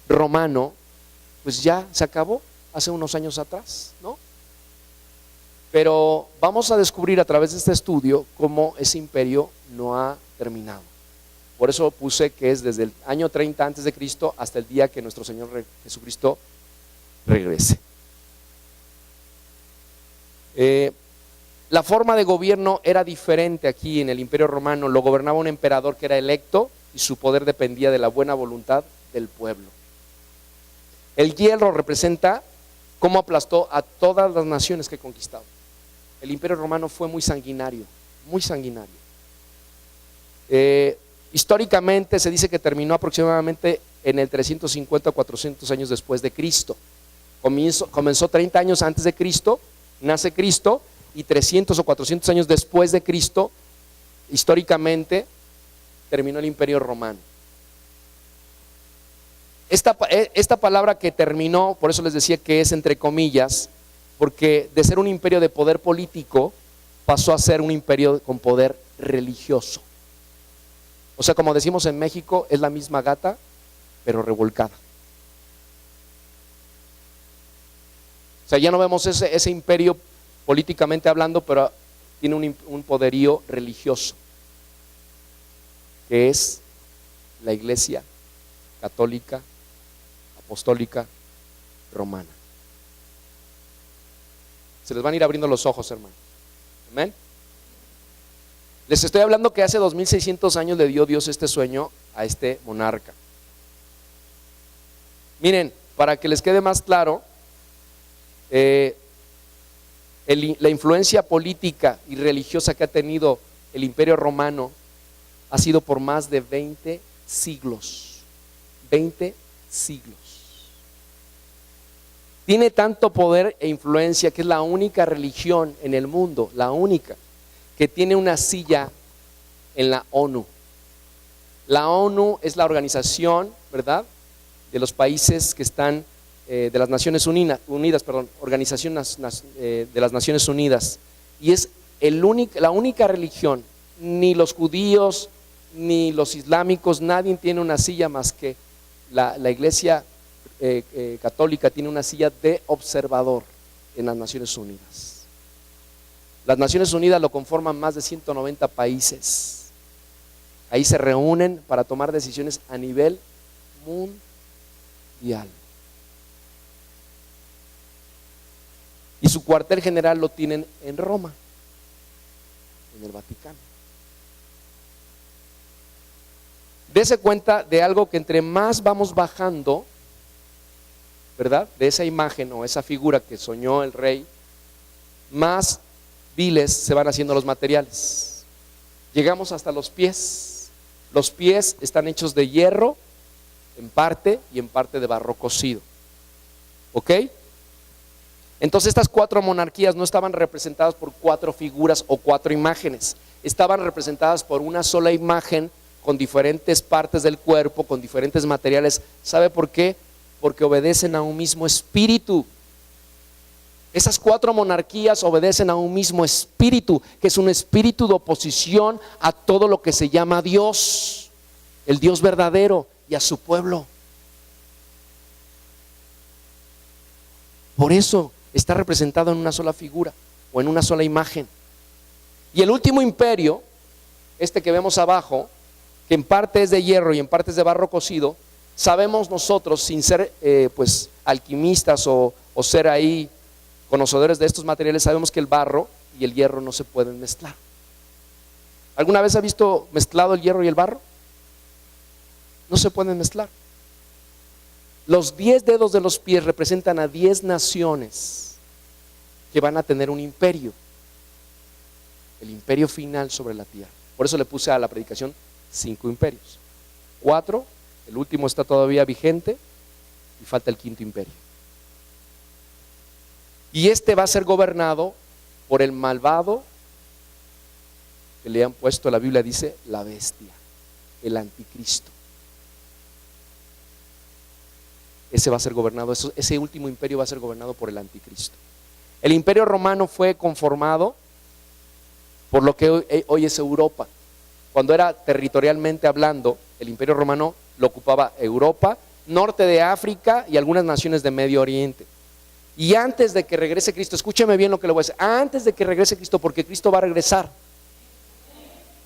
romano pues ya se acabó hace unos años atrás, ¿no? Pero vamos a descubrir a través de este estudio cómo ese imperio no ha terminado. Por eso puse que es desde el año 30 antes de Cristo hasta el día que nuestro Señor Jesucristo regrese. La forma de gobierno era diferente aquí en el Imperio Romano. Lo gobernaba un emperador que era electo y su poder dependía de la buena voluntad del pueblo. El hierro representa cómo aplastó a todas las naciones que conquistaba. El Imperio Romano fue muy sanguinario, muy sanguinario. Históricamente se dice que terminó aproximadamente en el 350 o 400 años después de Cristo. Comenzó 30 años antes de Cristo, nace Cristo, y 300 o 400 años después de Cristo, históricamente, terminó el Imperio Romano. Esta palabra que terminó, por eso les decía que es entre comillas, porque de ser un imperio de poder político, pasó a ser un imperio con poder religioso. O sea, como decimos en México, es la misma gata, pero revolcada. O sea, ya no vemos ese imperio políticamente hablando, pero tiene un poderío religioso, que es la Iglesia Católica, Apostólica, Romana. Se les van a ir abriendo los ojos, hermanos. Amén. Les estoy hablando que hace 2600 años le dio Dios este sueño a este monarca. Miren, para que les quede más claro, la influencia política y religiosa que ha tenido el Imperio Romano ha sido por más de 20 siglos. 20 siglos. Tiene tanto poder e influencia que es la única religión en el mundo, la única, que tiene una silla en la ONU. La ONU es la organización, ¿verdad?, de los países que están de las Naciones Unidas, Organización de las Naciones Unidas, y es la única religión, ni los judíos ni los islámicos, nadie tiene una silla más que la Iglesia católica tiene una silla de observador en las Naciones Unidas. Las Naciones Unidas lo conforman más de 190 países. Ahí se reúnen para tomar decisiones a nivel mundial. Y su cuartel general lo tienen en Roma, en el Vaticano. Dese cuenta de algo que entre más vamos bajando, ¿verdad?, de esa imagen o esa figura que soñó el rey, más viles se van haciendo los materiales. Llegamos hasta los pies. Los pies están hechos de hierro en parte y en parte de barro cocido. ¿Ok? Entonces estas 4 monarquías no estaban representadas por 4 figuras o 4 imágenes, estaban representadas por una sola imagen con diferentes partes del cuerpo, con diferentes materiales. ¿Sabe por qué? Porque obedecen a un mismo espíritu. Esas 4 monarquías obedecen a un mismo espíritu, que es un espíritu de oposición a todo lo que se llama Dios, el Dios verdadero, y a su pueblo. Por eso está representado en una sola figura o en una sola imagen. Y el último imperio, este que vemos abajo, que en parte es de hierro y en parte es de barro cocido, sabemos nosotros, sin ser pues alquimistas o ser ahí conocedores de estos materiales, sabemos que el barro y el hierro no se pueden mezclar. ¿Alguna vez ha visto mezclado el hierro y el barro? No se pueden mezclar. Los 10 dedos de los pies representan a 10 naciones que van a tener un imperio, el imperio final sobre la tierra. Por eso le puse a la predicación 5 imperios. 4, el último está todavía vigente y falta el 5º imperio. Y este va a ser gobernado por el malvado que le han puesto, la Biblia dice, la bestia, el anticristo. Ese va a ser gobernado, ese último imperio va a ser gobernado por el anticristo. El imperio romano fue conformado por lo que hoy es Europa. Cuando era territorialmente hablando, el imperio romano lo ocupaba Europa, norte de África y algunas naciones de Medio Oriente. Y antes de que regrese Cristo, escúcheme bien lo que le voy a decir, antes de que regrese Cristo, porque Cristo va a regresar.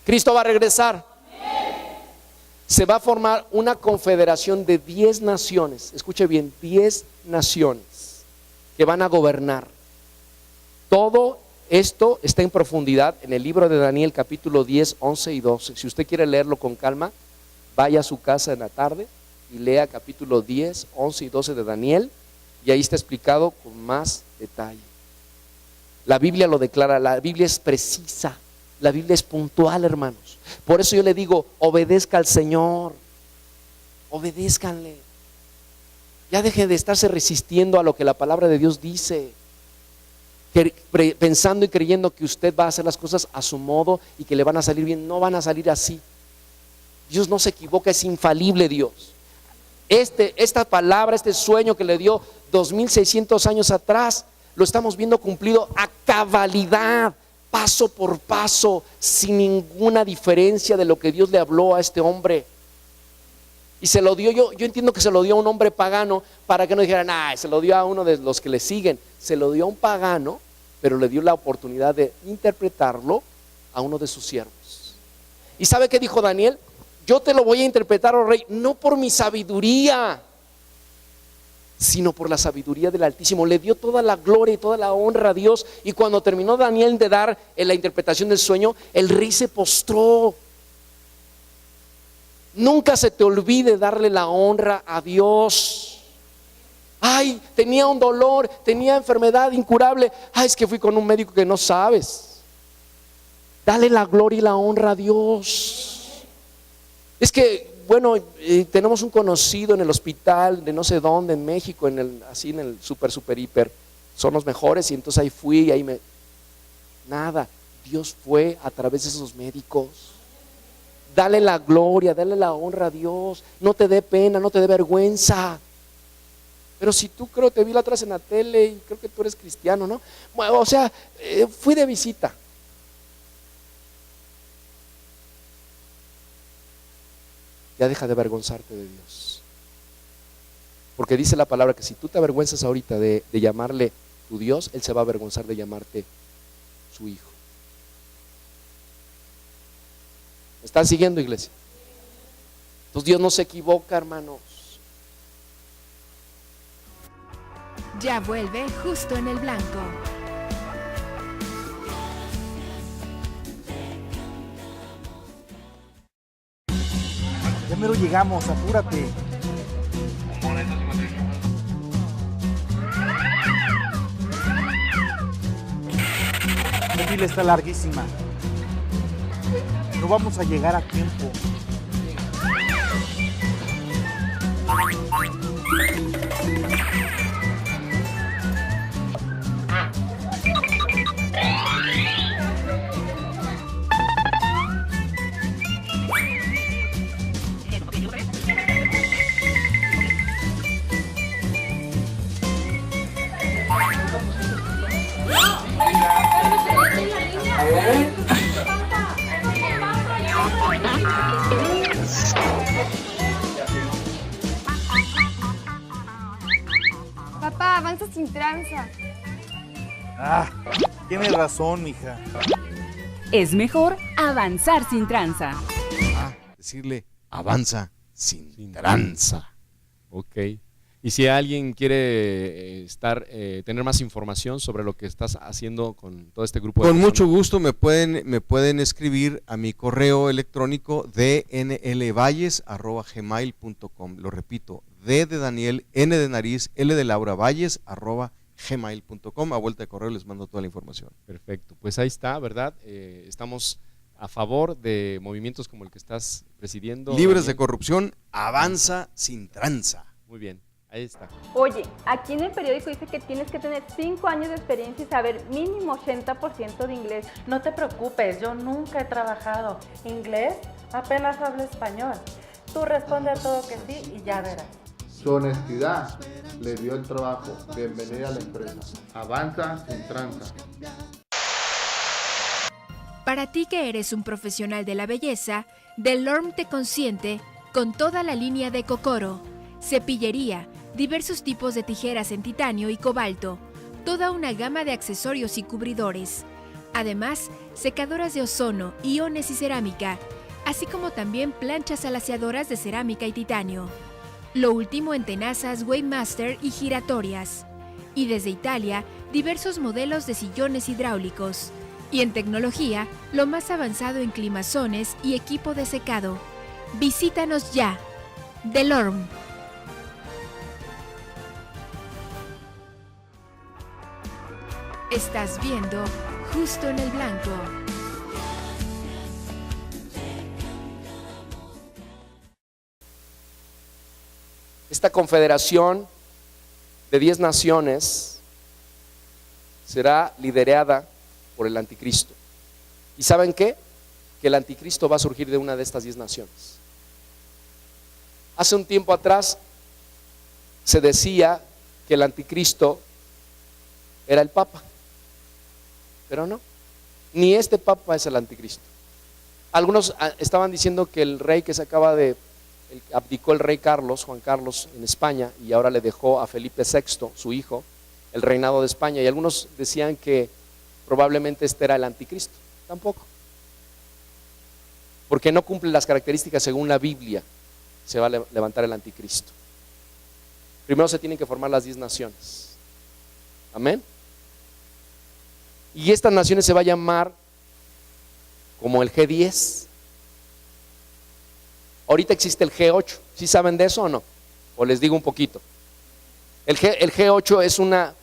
Cristo va a regresar. Se va a formar una confederación de 10 naciones, escuche bien, 10 naciones que van a gobernar. Todo esto está en profundidad en el libro de Daniel capítulo 10, 11 y 12. Si usted quiere leerlo con calma, vaya a su casa en la tarde y lea capítulo 10, 11 y 12 de Daniel, y ahí está explicado con más detalle. La Biblia lo declara, la Biblia es precisa, la Biblia es puntual, hermanos. Por eso yo le digo, obedezca al Señor, obedézcanle. Ya deje de estarse resistiendo a lo que la palabra de Dios dice, pensando y creyendo que usted va a hacer las cosas a su modo y que le van a salir bien. No van a salir así. Dios no se equivoca, es infalible Dios. Esta palabra, este sueño que le dio 2600 años atrás, lo estamos viendo cumplido a cabalidad, paso por paso, sin ninguna diferencia de lo que Dios le habló a este hombre. Y se lo dio, yo entiendo que se lo dio a un hombre pagano para que no dijeran, se lo dio a uno de los que le siguen. Se lo dio a un pagano, pero le dio la oportunidad de interpretarlo a uno de sus siervos. ¿Y sabe qué dijo Daniel? Yo te lo voy a interpretar, oh rey, no por mi sabiduría, sino por la sabiduría del Altísimo. Le dio toda la gloria y toda la honra a Dios. Y cuando terminó Daniel de dar la interpretación del sueño, el rey se postró. Nunca se te olvide darle la honra a Dios. Ay, tenía un dolor, tenía enfermedad incurable. Ay, es que fui con un médico que no sabes. Dale la gloria y la honra a Dios. Es que, bueno, tenemos un conocido en el hospital de no sé dónde, en México, así en el super hiper, son los mejores, y entonces ahí fui y ahí nada, Dios fue a través de esos médicos. Dale la gloria, dale la honra a Dios. No te dé pena, no te dé vergüenza. Pero si tú, creo, te vi la otra vez en la tele y creo que tú eres cristiano, ¿no? Bueno, o sea, fui de visita. Ya deja de avergonzarte de Dios. Porque dice la palabra que si tú te avergüenzas ahorita de llamarle tu Dios, Él se va a avergonzar de llamarte su hijo. ¿Me están siguiendo, iglesia? Entonces Dios no se equivoca, hermanos.
Ya vuelve justo en el blanco.
Ya mero llegamos, apúrate. La fila está larguísima. No vamos a llegar a tiempo.
Papá, avanza sin tranza.
Tienes razón, mija.
Es mejor avanzar sin tranza.
Decirle, avanza sin tranza. Ok. Y si alguien quiere tener más información sobre lo que estás haciendo con todo este grupo de
Con
personas,
mucho gusto me pueden escribir a mi correo electrónico dnlvalles@gmail.com. Lo repito, D de Daniel, N de nariz, L de Laura, Valles@gmail.com. A vuelta de correo les mando toda la información.
Perfecto, pues ahí está, ¿verdad? Estamos a favor de movimientos como el que estás presidiendo.
Libres
Daniel.
de corrupción, avanza sin tranza.
Muy bien. Ahí está.
Oye, aquí en el periódico dice que tienes que tener 5 años de experiencia y saber mínimo 80% de inglés.
No te preocupes, yo nunca he trabajado. Inglés, apenas hablo español. Tú responde a todo que sí y ya verás.
Su honestidad le dio el trabajo. Bienvenida a la empresa. Avanza sin tranza.
Para ti que eres un profesional de la belleza, Delorme te consiente con toda la línea de Kokoro, cepillería, diversos tipos de tijeras en titanio y cobalto, toda una gama de accesorios y cubridores. Además, secadoras de ozono, iones y cerámica, así como también planchas alaciadoras de cerámica y titanio. Lo último en tenazas Waymaster y giratorias. Y desde Italia, diversos modelos de sillones hidráulicos. Y en tecnología, lo más avanzado en climazones y equipo de secado. Visítanos ya. Delorme. Estás viendo Justo en el Blanco.
Esta confederación de 10 naciones será liderada por el anticristo. ¿Y saben qué? Que el anticristo va a surgir de una de estas 10 naciones. Hace un tiempo atrás se decía que el anticristo era el Papa, pero no, ni este Papa es el anticristo. Algunos estaban diciendo que el rey que se acaba de abdicó, el rey Carlos, Juan Carlos, en España, y ahora le dejó a Felipe VI, su hijo, el reinado de España, y algunos decían que probablemente este era el anticristo. Tampoco, porque no cumple las características según la Biblia. Se va a levantar el anticristo. Primero se tienen que formar las 10 naciones. Amén. Y estas naciones se va a llamar como el G10. Ahorita existe el G8. ¿Sí saben de eso o no? O les digo un poquito. El G8 es una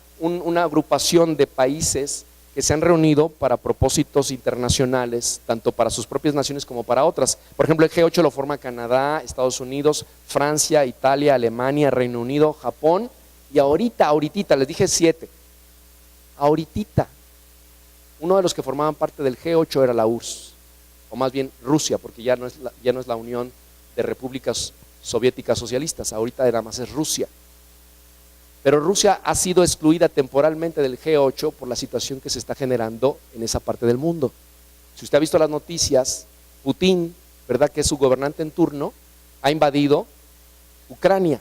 agrupación de países que se han reunido para propósitos internacionales, tanto para sus propias naciones como para otras. Por ejemplo, el G8 lo forma Canadá, Estados Unidos, Francia, Italia, Alemania, Reino Unido, Japón, y ahorita, les dije 7, ahorita, uno de los que formaban parte del G8 era la URSS, o más bien Rusia, porque ya no es la Unión de Repúblicas Soviéticas Socialistas, ahorita nada más es Rusia. Pero Rusia ha sido excluida temporalmente del G8 por la situación que se está generando en esa parte del mundo. Si usted ha visto las noticias, Putin, ¿verdad?, que es su gobernante en turno, ha invadido Ucrania.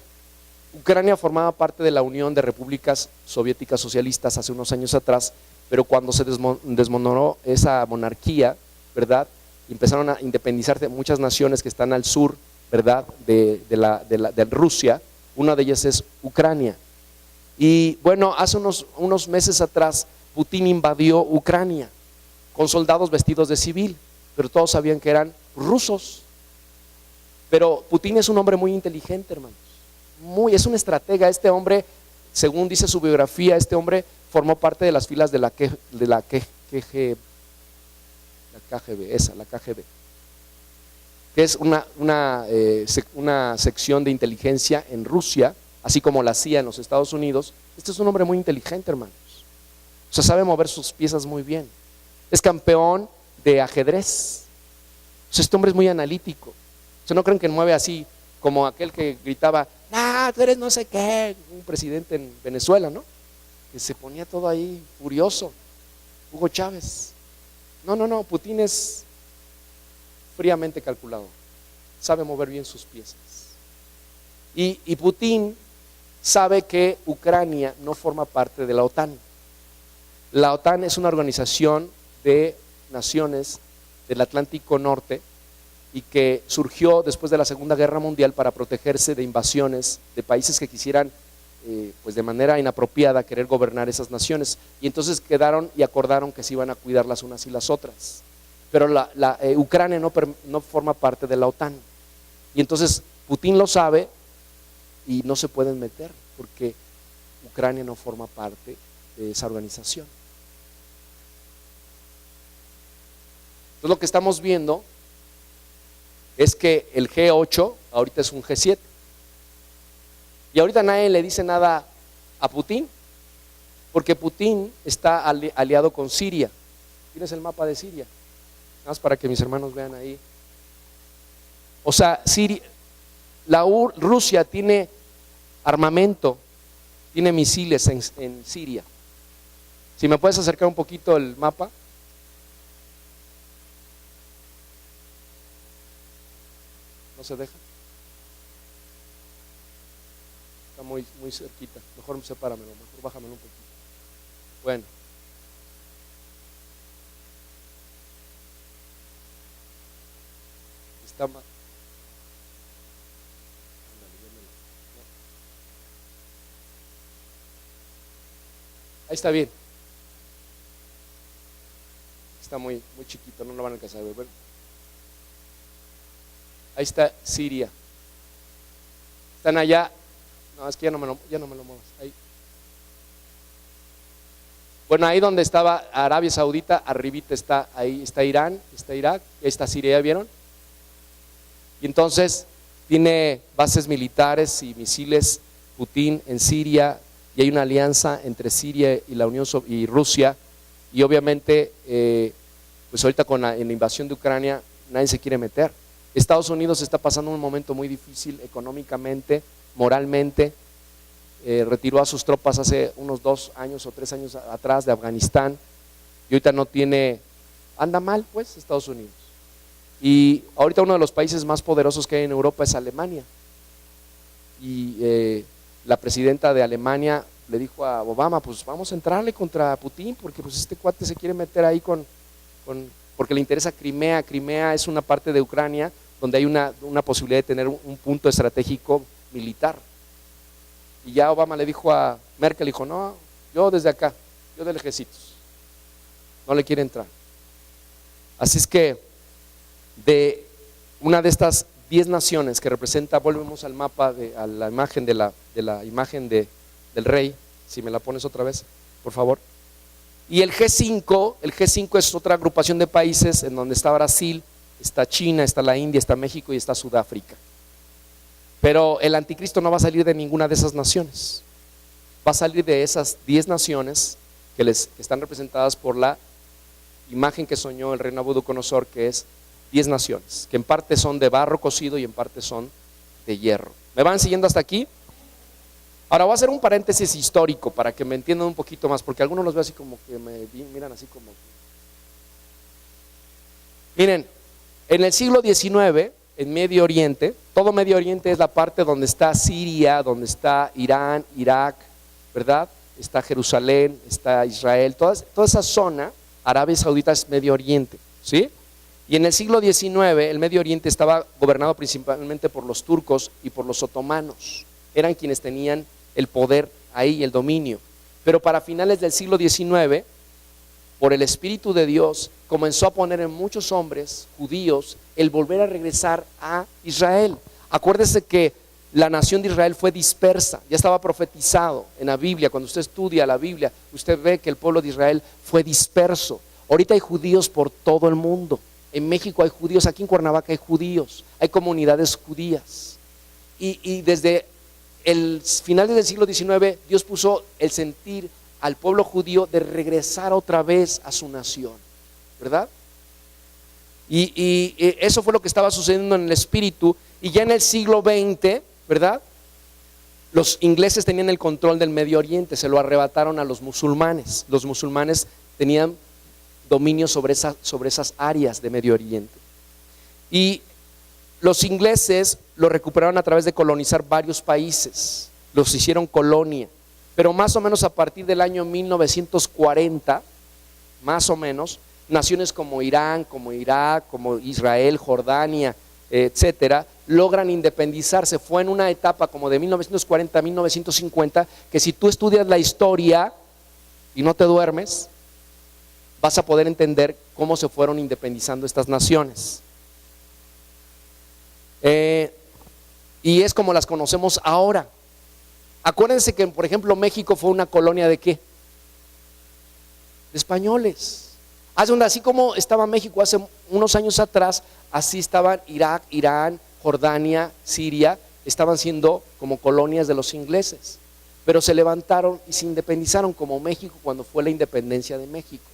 Ucrania formaba parte de la Unión de Repúblicas Soviéticas Socialistas hace unos años atrás, pero cuando se desmoronó esa monarquía, ¿verdad?, y empezaron a independizarse muchas naciones que están al sur, ¿verdad?, de Rusia. Una de ellas es Ucrania. Y bueno, hace unos meses atrás Putin invadió Ucrania con soldados vestidos de civil, pero todos sabían que eran rusos. Pero Putin es un hombre muy inteligente, hermanos. Es un estratega. Este hombre, según dice su biografía, este hombre formó parte de las filas de la KGB, que es una sección de inteligencia en Rusia, así como la CIA en los Estados Unidos. Este es un hombre muy inteligente, hermanos. O sea, sabe mover sus piezas muy bien. Es campeón de ajedrez. O sea, este hombre es muy analítico. O sea, no creen que mueve así como aquel que gritaba, tú eres no sé qué, un presidente en Venezuela, ¿no? Que se ponía todo ahí furioso. Hugo Chávez. No, Putin es fríamente calculador. Sabe mover bien sus piezas. Y Putin sabe que Ucrania no forma parte de la OTAN. La OTAN es una organización de naciones del Atlántico Norte y que surgió después de la Segunda Guerra Mundial para protegerse de invasiones de países que quisieran, pues de manera inapropiada, querer gobernar esas naciones. Y entonces quedaron y acordaron que se iban a cuidar las unas y las otras. Pero Ucrania no forma parte de la OTAN. Y entonces Putin lo sabe y no se pueden meter porque Ucrania no forma parte de esa organización. Entonces lo que estamos viendo es que el G8 ahorita es un G7. Y ahorita nadie le dice nada a Putin, porque Putin está aliado con Siria. ¿Tienes el mapa de Siria? Nada más para que mis hermanos vean ahí. O sea, Rusia tiene armamento, tiene misiles en Siria. Si me puedes acercar un poquito el mapa. ¿No se deja? Está muy cerquita. Mejor sepáramelo, mejor bájamelo un poquito. Bueno. Está más. Ahí está bien. Está muy chiquito, no lo van a alcanzar a ver. Bueno. Ahí está Siria. Están allá. No, es que ya no me lo muevas. Ahí. Bueno, ahí donde estaba Arabia Saudita, arribita está, ahí está Irán, está Irak, ahí está Siria, ¿ya vieron? Y entonces tiene bases militares y misiles Putin en Siria, y hay una alianza entre Siria y la Unión y Rusia, y obviamente pues ahorita en la invasión de Ucrania nadie se quiere meter. Estados Unidos está pasando un momento muy difícil económicamente, moralmente. Retiró a sus tropas hace unos 2 años o 3 años atrás de Afganistán, y ahorita anda mal pues Estados Unidos. Y ahorita uno de los países más poderosos que hay en Europa es Alemania, y la presidenta de Alemania le dijo a Obama, pues vamos a entrarle contra Putin, porque pues este cuate se quiere meter ahí porque le interesa Crimea. Crimea es una parte de Ucrania donde hay una posibilidad de tener un punto estratégico militar. Y ya Obama le dijo a Merkel, dijo, no, yo desde acá, yo del ejército, no le quiere entrar. Así es que de una de estas 10 naciones que representa, volvemos al mapa, a la imagen de la imagen del rey, si me la pones otra vez, por favor. Y el G5 es otra agrupación de países en donde está Brasil, está China, está la India, está México y está Sudáfrica. Pero el anticristo no va a salir de ninguna de esas naciones, va a salir de esas 10 naciones que están representadas por la imagen que soñó el rey Nabucodonosor, que es 10 naciones, que en parte son de barro cocido y en parte son de hierro. ¿Me van siguiendo hasta aquí? Ahora voy a hacer un paréntesis histórico para que me entiendan un poquito más, porque algunos los veo así como que me miran así como. Miren, en el siglo XIX, en Medio Oriente, todo Medio Oriente es la parte donde está Siria, donde está Irán, Irak, ¿verdad? Está Jerusalén, está Israel, toda esa zona, Arabia Saudita es Medio Oriente, ¿sí? Y en el siglo XIX el Medio Oriente estaba gobernado principalmente por los turcos y por los otomanos, eran quienes tenían el poder ahí, el dominio. Pero para finales del siglo XIX, por el Espíritu de Dios, comenzó a poner en muchos hombres judíos el volver a regresar a Israel. Acuérdese que la nación de Israel fue dispersa, ya estaba profetizado en la Biblia. Cuando usted estudia la Biblia, usted ve que el pueblo de Israel fue disperso. Ahorita hay judíos por todo el mundo. En México hay judíos, aquí en Cuernavaca hay judíos, hay comunidades judías. Y desde el final del siglo XIX, Dios puso el sentir al pueblo judío de regresar otra vez a su nación, ¿verdad? Y eso fue lo que estaba sucediendo en el espíritu. Y ya en el siglo XX, ¿verdad? Los ingleses tenían el control del Medio Oriente, se lo arrebataron a los musulmanes. Los musulmanes tenían dominio sobre esas áreas de Medio Oriente. Y los ingleses lo recuperaron a través de colonizar varios países, los hicieron colonia. Pero más o menos a partir del año 1940, más o menos, naciones como Irán, como Irak, como Israel, Jordania, etcétera, logran independizarse. Fue en una etapa como de 1940 a 1950 que si tú estudias la historia y no te duermes, vas a poder entender cómo se fueron independizando estas naciones. Y es como las conocemos ahora. Acuérdense que, por ejemplo, México fue una colonia ¿de qué? De españoles. Así como estaba México hace unos años atrás, así estaban Irak, Irán, Jordania, Siria, estaban siendo como colonias de los ingleses, pero se levantaron y se independizaron como México cuando fue la independencia de México,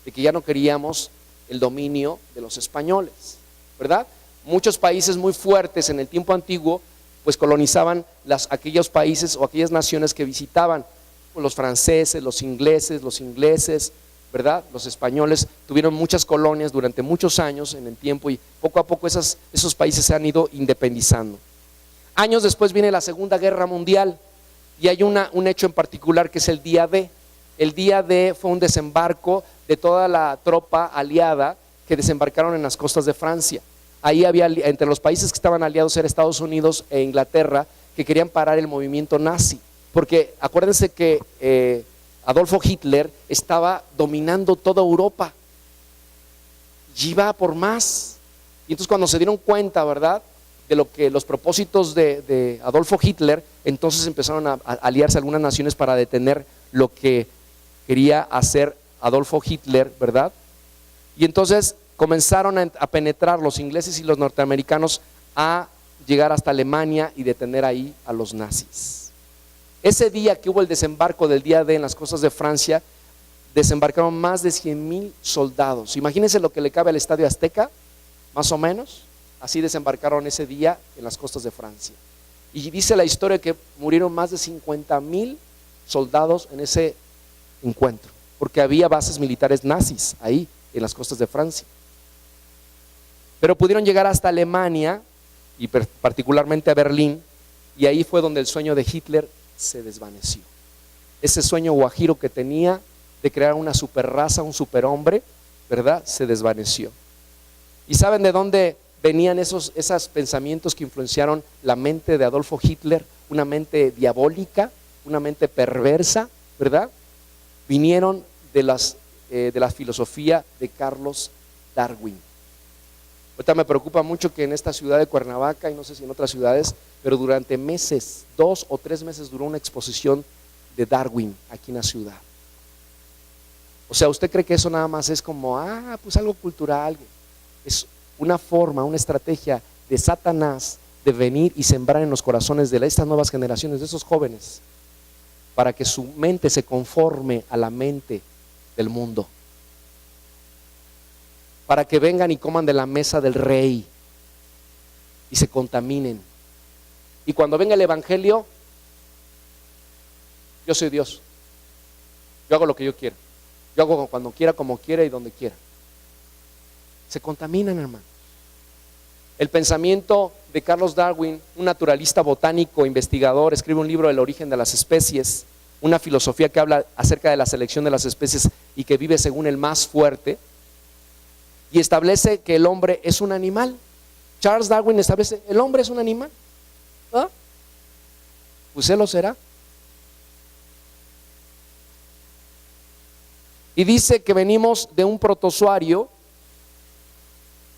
de que ya no queríamos el dominio de los españoles, ¿verdad? Muchos países muy fuertes en el tiempo antiguo pues colonizaban aquellos países o aquellas naciones que visitaban, pues los franceses, los ingleses, ¿verdad? Los españoles tuvieron muchas colonias durante muchos años en el tiempo y poco a poco esos países se han ido independizando. Años después viene la Segunda Guerra Mundial y hay un hecho en particular que es el Día D. El Día D fue un desembarco de toda la tropa aliada que desembarcaron en las costas de Francia. Ahí había, entre los países que estaban aliados, era Estados Unidos e Inglaterra, que querían parar el movimiento nazi, porque acuérdense que Adolfo Hitler estaba dominando toda Europa y iba por más. Y entonces cuando se dieron cuenta, ¿verdad?, de lo que los propósitos de Adolfo Hitler, entonces empezaron a aliarse algunas naciones para detener lo que quería hacer Adolfo Hitler, ¿verdad? Y entonces comenzaron a penetrar los ingleses y los norteamericanos a llegar hasta Alemania y detener ahí a los nazis. Ese día que hubo el desembarco del Día D en las costas de Francia, desembarcaron más de 100,000 soldados. Imagínense lo que le cabe al Estadio Azteca, más o menos. Así desembarcaron ese día en las costas de Francia. Y dice la historia que murieron más de 50,000 soldados en ese encuentro, porque había bases militares nazis ahí en las costas de Francia. Pero pudieron llegar hasta Alemania y particularmente a Berlín, y ahí fue donde el sueño de Hitler se desvaneció. Ese sueño guajiro que tenía de crear una superraza, un superhombre, ¿verdad?, se desvaneció. ¿Y saben de dónde venían esos pensamientos que influenciaron la mente de Adolfo Hitler? Una mente diabólica, una mente perversa, ¿verdad? Vinieron de la filosofía de Carlos Darwin. Ahorita me preocupa mucho que en esta ciudad de Cuernavaca, y no sé si en otras ciudades, pero durante meses, 2 o 3 meses duró una exposición de Darwin aquí en la ciudad. O sea, ¿usted cree que eso nada más es como, pues algo cultural? Es una forma, una estrategia de Satanás de venir y sembrar en los corazones de estas nuevas generaciones, de esos jóvenes, para que su mente se conforme a la mente del mundo, para que vengan y coman de la mesa del rey y se contaminen. Y cuando venga el evangelio, yo soy Dios, yo hago lo que yo quiero, yo hago cuando quiera, como quiera y donde quiera. Se contaminan, hermano. El pensamiento de Carlos Darwin, un naturalista botánico, investigador, escribe un libro, El origen de las especies, una filosofía que habla acerca de la selección de las especies y que vive según el más fuerte, y establece que el hombre es un animal. Charles Darwin establece, el hombre es un animal. ¿Ah? Pues él lo será. Y dice que venimos de un protozoario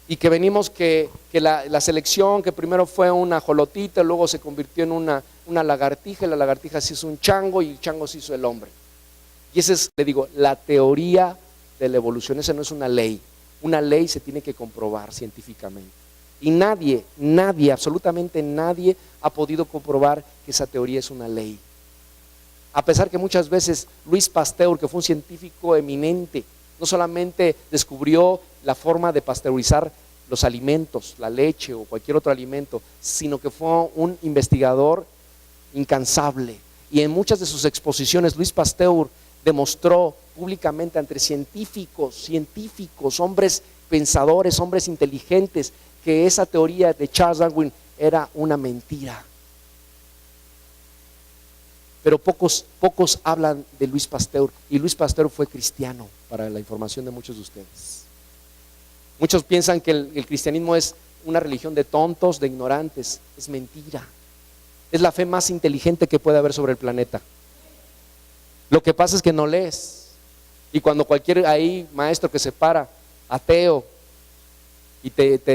y que venimos que la selección, que primero fue una ajolotita, luego se convirtió en una lagartija, y la lagartija se hizo un chango y el chango se hizo el hombre. Y esa es, le digo, la teoría de la evolución. Esa no es una ley. Una ley se tiene que comprobar científicamente. Y nadie, absolutamente nadie ha podido comprobar que esa teoría es una ley. A pesar que muchas veces Luis Pasteur, que fue un científico eminente, no solamente descubrió la forma de pasteurizar los alimentos, la leche o cualquier otro alimento, sino que fue un investigador incansable. Y en muchas de sus exposiciones Luis Pasteur demostró públicamente ante científicos, hombres pensadores, hombres inteligentes, que esa teoría de Charles Darwin era una mentira. Pero pocos hablan de Luis Pasteur, y Luis Pasteur fue cristiano, para la información de muchos de ustedes. Muchos piensan que el cristianismo es una religión de tontos, de ignorantes. Es mentira. Es la fe más inteligente que puede haber sobre el planeta. Lo que pasa es que no lees, y cuando cualquier maestro que se para, ateo, y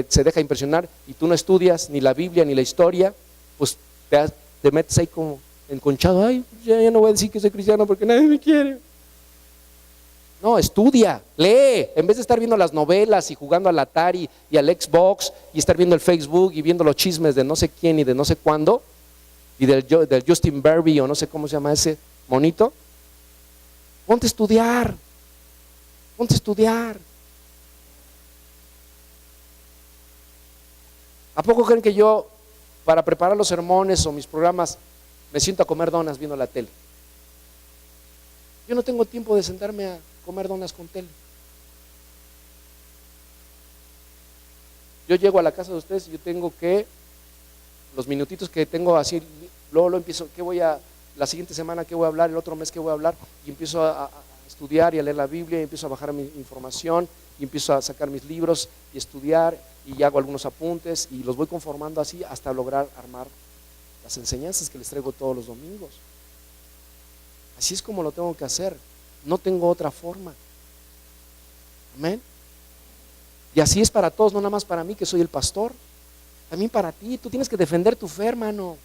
se deja impresionar, y tú no estudias ni la Biblia ni la historia, pues te metes ahí como enconchado. Ya no voy a decir que soy cristiano porque nadie me quiere. No, estudia, lee, en vez de estar viendo las novelas y jugando al Atari y al Xbox y estar viendo el Facebook y viendo los chismes de no sé quién y de no sé cuándo y del Justin Bieber o no sé cómo se llama ese monito. Ponte a estudiar, ponte a estudiar. ¿A poco creen que yo, para preparar los sermones o mis programas, me siento a comer donas viendo la tele? Yo no tengo tiempo de sentarme a comer donas con tele. Yo llego a la casa de ustedes y yo tengo que, los minutitos que tengo así, luego empiezo, la siguiente semana qué voy a hablar, el otro mes qué voy a hablar, y empiezo a estudiar y a leer la Biblia, y empiezo a bajar mi información, y empiezo a sacar mis libros y estudiar, y hago algunos apuntes, y los voy conformando así hasta lograr armar las enseñanzas que les traigo todos los domingos. Así es como lo tengo que hacer, no tengo otra forma. Amén. Y así es para todos, no nada más para mí que soy el pastor, también para ti. Tú tienes que defender tu fe, hermano.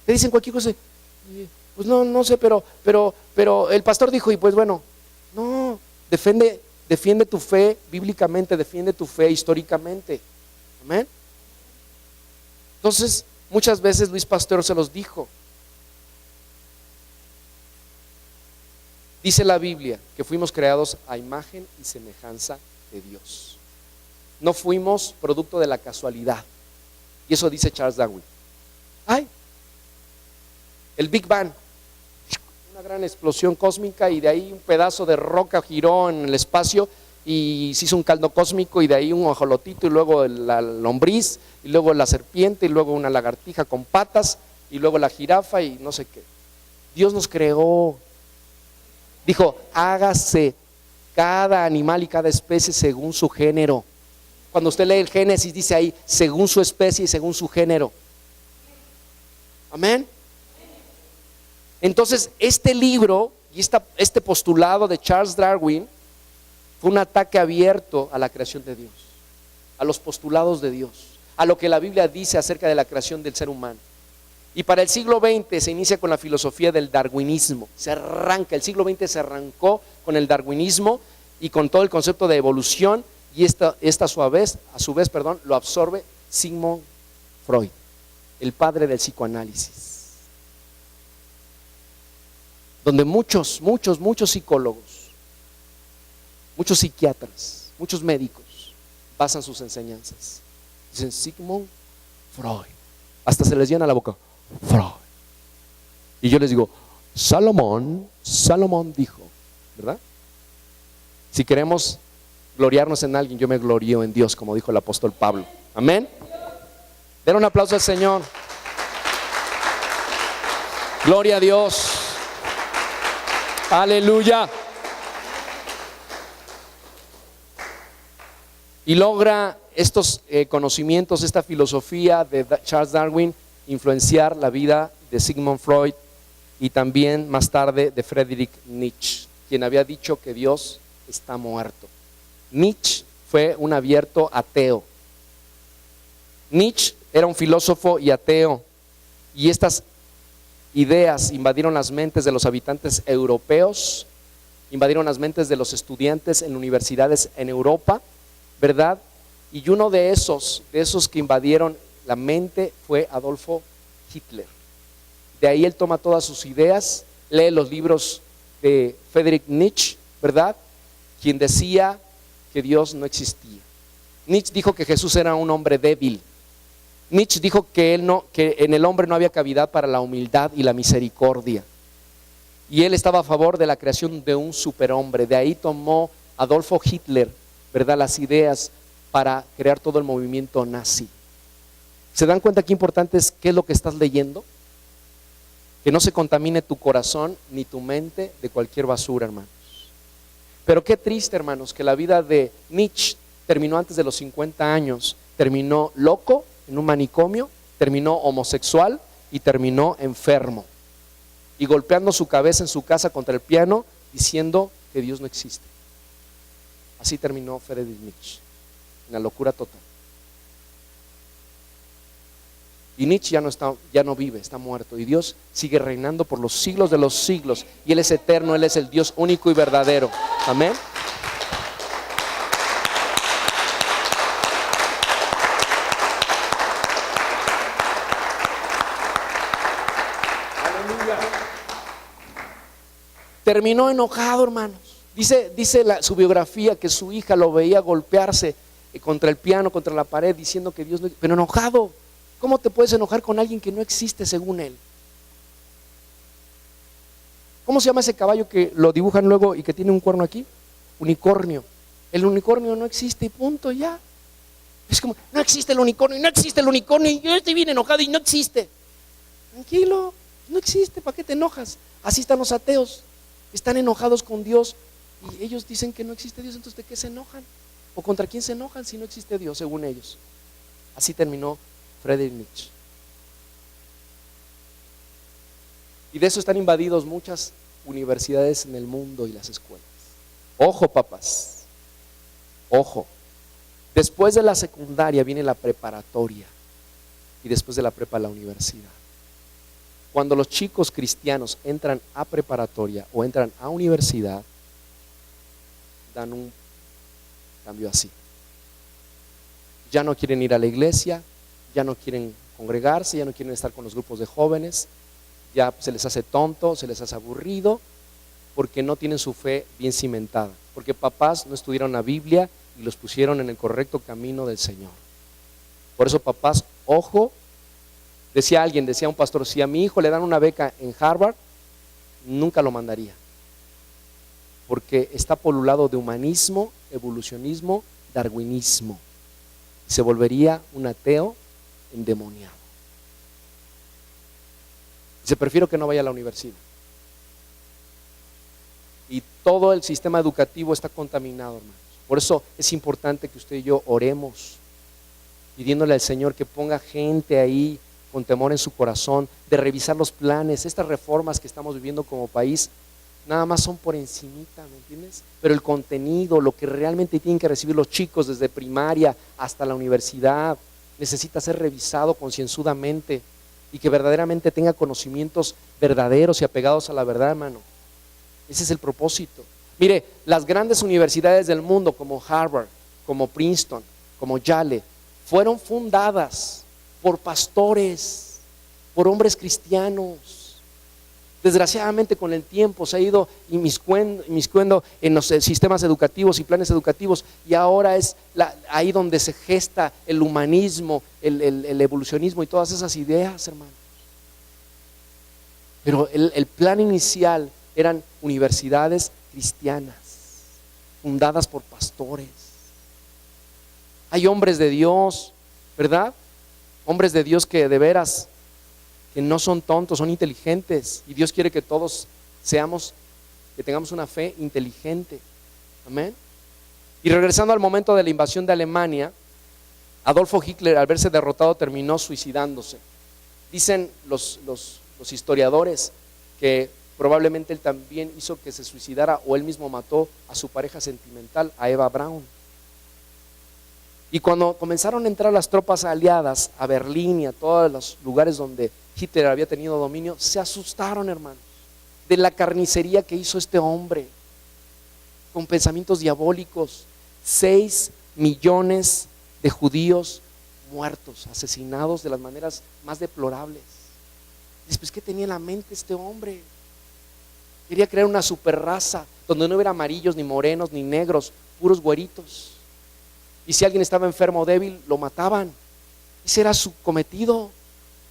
Te dicen cualquier cosa, pues no sé, pero el pastor dijo, y pues bueno, no, defiende tu fe bíblicamente, defiende tu fe históricamente. Amén. Entonces, muchas veces Luis Pastor se los dijo. Dice la Biblia que fuimos creados a imagen y semejanza de Dios. No fuimos producto de la casualidad. Y eso dice Charles Darwin. El Big Bang, una gran explosión cósmica, y de ahí un pedazo de roca giró en el espacio y se hizo un caldo cósmico, y de ahí un ajolotito, y luego la lombriz, y luego la serpiente, y luego una lagartija con patas, y luego la jirafa y no sé qué. Dios nos creó. Dijo, hágase cada animal y cada especie según su género. Cuando usted lee el Génesis, dice ahí, según su especie y según su género. Amén. Entonces, este libro y este postulado de Charles Darwin fue un ataque abierto a la creación de Dios, a los postulados de Dios, a lo que la Biblia dice acerca de la creación del ser humano. Y para el siglo XX se inicia con la filosofía del darwinismo. El siglo XX se arrancó con el darwinismo y con todo el concepto de evolución, y esta a su vez, lo absorbe Sigmund Freud, el padre del psicoanálisis. Donde muchos psicólogos, muchos psiquiatras, muchos médicos basan sus enseñanzas. Dicen Sigmund Freud. Hasta se les llena la boca. Freud. Y yo les digo, Salomón dijo, ¿verdad? Si queremos gloriarnos en alguien, yo me glorío en Dios, como dijo el apóstol Pablo. Amén. Den un aplauso al Señor. Gloria a Dios. Aleluya. Y logra estos conocimientos, esta filosofía de Charles Darwin, influenciar la vida de Sigmund Freud y también más tarde de Friedrich Nietzsche, quien había dicho que Dios está muerto. Nietzsche fue un abierto ateo. Nietzsche era un filósofo y ateo, y estas ideas invadieron las mentes de los habitantes europeos, invadieron las mentes de los estudiantes en universidades en Europa, ¿verdad? Y uno de esos que invadieron la mente fue Adolfo Hitler. De ahí él toma todas sus ideas, lee los libros de Friedrich Nietzsche, ¿verdad? Quien decía que Dios no existía. Nietzsche dijo que Jesús era un hombre débil. Nietzsche dijo que en el hombre no había cavidad para la humildad y la misericordia. Y él estaba a favor de la creación de un superhombre. De ahí tomó Adolfo Hitler, ¿verdad?, las ideas para crear todo el movimiento nazi. ¿Se dan cuenta qué importante es qué es lo que estás leyendo? Que no se contamine tu corazón ni tu mente de cualquier basura, hermanos. Pero qué triste, hermanos, que la vida de Nietzsche terminó antes de los 50 años. Terminó loco en un manicomio, terminó homosexual y terminó enfermo. Y golpeando su cabeza en su casa contra el piano, diciendo que Dios no existe. Así terminó Friedrich Nietzsche, en la locura total. Y Nietzsche ya no vive, está muerto. Y Dios sigue reinando por los siglos de los siglos. Y Él es eterno, Él es el Dios único y verdadero. Amén. Aleluya. Terminó enojado, hermanos. Dice su biografía que su hija lo veía golpearse contra el piano, contra la pared, diciendo que Dios no... Pero enojado. ¿Cómo te puedes enojar con alguien que no existe según él? ¿Cómo se llama ese caballo que lo dibujan luego y que tiene un cuerno aquí? Unicornio. El unicornio no existe y punto, ya. Es como, no existe el unicornio, y no existe el unicornio, y yo estoy bien enojado y no existe. Tranquilo, no existe, ¿para qué te enojas? Así están los ateos, están enojados con Dios y ellos dicen que no existe Dios, entonces ¿de qué se enojan? ¿O contra quién se enojan si no existe Dios, según ellos? Así terminó Friedrich Nietzsche. Y de eso están invadidos muchas universidades en el mundo y las escuelas. Ojo, papás, ojo. Después de la secundaria viene la preparatoria y después de la prepa la universidad. Cuando los chicos cristianos entran a preparatoria o entran a universidad, dan un cambio así. Ya no quieren ir a la iglesia, ya no quieren congregarse, ya no quieren estar con los grupos de jóvenes, ya se les hace tonto, se les hace aburrido, porque no tienen su fe bien cimentada, porque papás no estudiaron la Biblia y los pusieron en el correcto camino del Señor. Por eso, papás, ojo, decía un pastor, si a mi hijo le dan una beca en Harvard, nunca lo mandaría, porque está polulado de humanismo, evolucionismo, darwinismo. Se volvería un ateo endemoniado. Dice, prefiero que no vaya a la universidad. Y todo el sistema educativo está contaminado, hermanos. Por eso es importante que usted y yo oremos, pidiéndole al Señor que ponga gente ahí con temor en su corazón, de revisar los planes. Estas reformas que estamos viviendo como país, nada más son por encimita, ¿me entiendes? Pero el contenido, lo que realmente tienen que recibir los chicos desde primaria hasta la universidad, necesita ser revisado concienzudamente y que verdaderamente tenga conocimientos verdaderos y apegados a la verdad, hermano. Ese es el propósito. Mire, las grandes universidades del mundo como Harvard, como Princeton, como Yale, fueron fundadas por pastores, por hombres cristianos. Desgraciadamente con el tiempo se ha ido inmiscuendo en los sistemas educativos y planes educativos, y ahora es ahí donde se gesta el humanismo, el evolucionismo y todas esas ideas, hermanos. Pero el plan inicial eran universidades cristianas, fundadas por pastores. Hay hombres de Dios, ¿verdad? Hombres de Dios que de veras, que no son tontos, son inteligentes, y Dios quiere que todos que tengamos una fe inteligente. Amén. Y regresando al momento de la invasión de Alemania, Adolfo Hitler, al verse derrotado, terminó suicidándose. Dicen los historiadores que probablemente él también hizo que se suicidara, o él mismo mató a su pareja sentimental, a Eva Braun. Y cuando comenzaron a entrar las tropas aliadas a Berlín y a todos los lugares donde Hitler había tenido dominio, se asustaron, hermanos, de la carnicería que hizo este hombre, con pensamientos diabólicos. 6 millones de judíos muertos, asesinados de las maneras más deplorables. Después, ¿qué tenía en la mente este hombre? Quería crear una superraza donde no hubiera amarillos, ni morenos, ni negros, puros güeritos. Y si alguien estaba enfermo o débil, lo mataban. Ese era su cometido.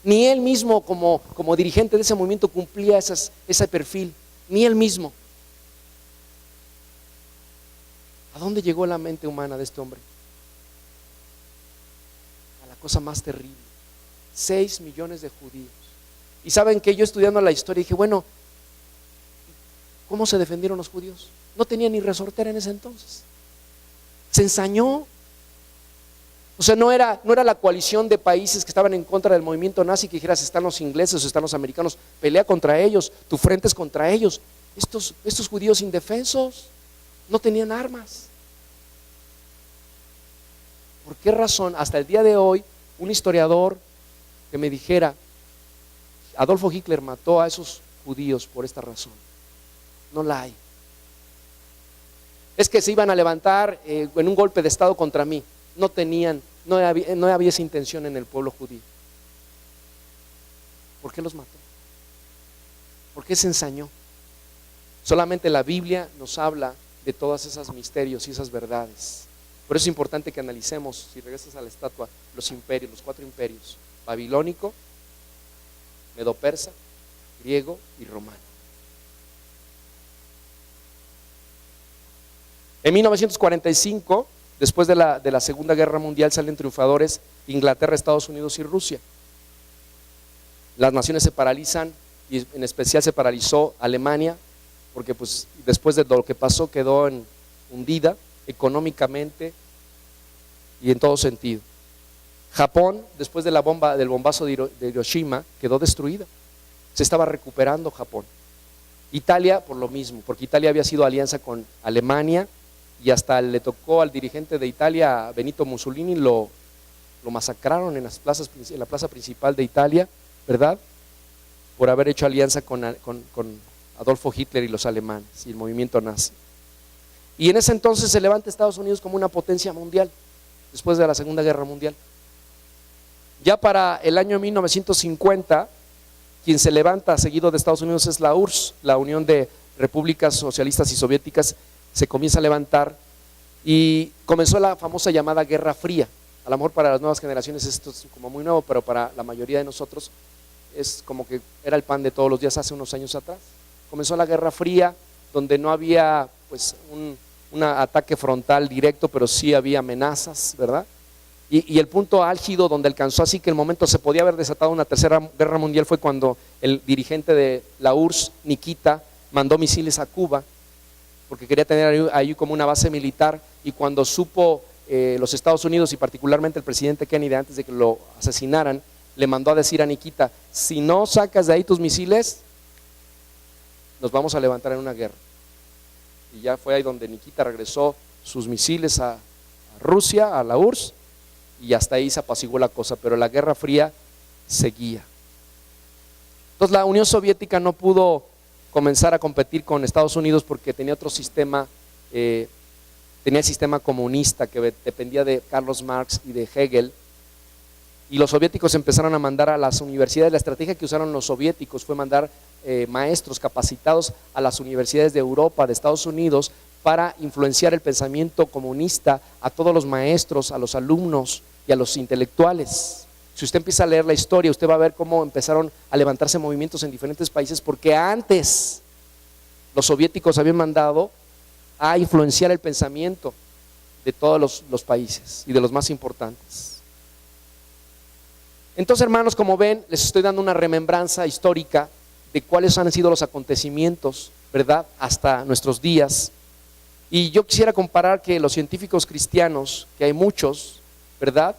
Ni él mismo como dirigente de ese movimiento cumplía ese perfil, ni él mismo. ¿A dónde llegó la mente humana de este hombre? A la cosa más terrible. 6 millones de judíos. Y saben que yo, estudiando la historia, dije, bueno, ¿cómo se defendieron los judíos? No tenían ni resortera en ese entonces. Se ensañó. O sea, no era la coalición de países que estaban en contra del movimiento nazi, que dijeras, están los ingleses o están los americanos, pelea contra ellos, tu frente es contra ellos. Estos judíos indefensos no tenían armas. ¿Por qué razón? Hasta el día de hoy, un historiador que me dijera, Adolfo Hitler mató a esos judíos por esta razón. No la hay. Es que se iban a levantar en un golpe de estado contra mí. No había esa intención en el pueblo judío. ¿Por qué los mató? ¿Por qué se ensañó? Solamente la Biblia nos habla de todos esos misterios y esas verdades. Por eso es importante que analicemos, si regresas a la estatua, los imperios, los 4 imperios: babilónico, medo-persa, griego y romano. En 1945, después de la Segunda Guerra Mundial, salen triunfadores Inglaterra, Estados Unidos y Rusia. Las naciones se paralizan, y en especial se paralizó Alemania, porque pues después de lo que pasó quedó hundida económicamente y en todo sentido. Japón, después de del bombazo de Hiroshima, quedó destruida. Se estaba recuperando Japón. Italia por lo mismo, porque Italia había sido alianza con Alemania, y hasta le tocó al dirigente de Italia, Benito Mussolini, lo masacraron en la plaza principal de Italia, ¿verdad? Por haber hecho alianza con Adolfo Hitler y los alemanes y el movimiento nazi. Y en ese entonces se levanta Estados Unidos como una potencia mundial, después de la Segunda Guerra Mundial. Ya para el año 1950, quien se levanta seguido de Estados Unidos es la URSS, la Unión de Repúblicas Socialistas y Soviéticas. Se comienza a levantar y comenzó la famosa llamada Guerra Fría. A lo mejor para las nuevas generaciones esto es como muy nuevo, pero para la mayoría de nosotros es como que era el pan de todos los días hace unos años atrás. Comenzó la Guerra Fría, donde no había pues un ataque frontal directo, pero sí había amenazas, ¿verdad? Y el punto álgido donde alcanzó así que el momento se podía haber desatado una tercera guerra mundial fue cuando el dirigente de la URSS, Nikita, mandó misiles a Cuba, porque quería tener ahí como una base militar, y cuando supo los Estados Unidos y particularmente el presidente Kennedy, antes de que lo asesinaran, le mandó a decir a Nikita: si no sacas de ahí tus misiles, nos vamos a levantar en una guerra. Y ya fue ahí donde Nikita regresó sus misiles a Rusia, a la URSS, y hasta ahí se apaciguó la cosa, pero la Guerra Fría seguía. Entonces la Unión Soviética no pudo comenzar a competir con Estados Unidos porque tenía otro sistema, tenía el sistema comunista que dependía de Carlos Marx y de Hegel, y los soviéticos empezaron a mandar a las universidades. La estrategia que usaron los soviéticos fue mandar maestros capacitados a las universidades de Europa, de Estados Unidos, para influenciar el pensamiento comunista a todos los maestros, a los alumnos y a los intelectuales. Si usted empieza a leer la historia, usted va a ver cómo empezaron a levantarse movimientos en diferentes países, porque antes los soviéticos habían mandado a influenciar el pensamiento de todos los países y de los más importantes. Entonces, hermanos, como ven, les estoy dando una remembranza histórica de cuáles han sido los acontecimientos, ¿verdad?, hasta nuestros días. Y yo quisiera comparar que los científicos cristianos, que hay muchos, ¿verdad?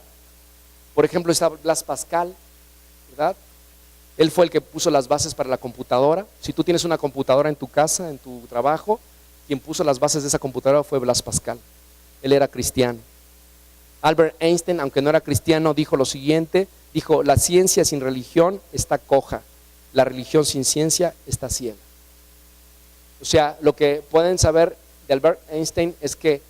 Por ejemplo, está Blas Pascal, ¿verdad? Él fue el que puso las bases para la computadora. Si tú tienes una computadora en tu casa, en tu trabajo, quien puso las bases de esa computadora fue Blas Pascal. Él era cristiano. Albert Einstein, aunque no era cristiano, dijo lo siguiente, dijo: la ciencia sin religión está coja, la religión sin ciencia está ciega. O sea, lo que pueden saber de Albert Einstein es que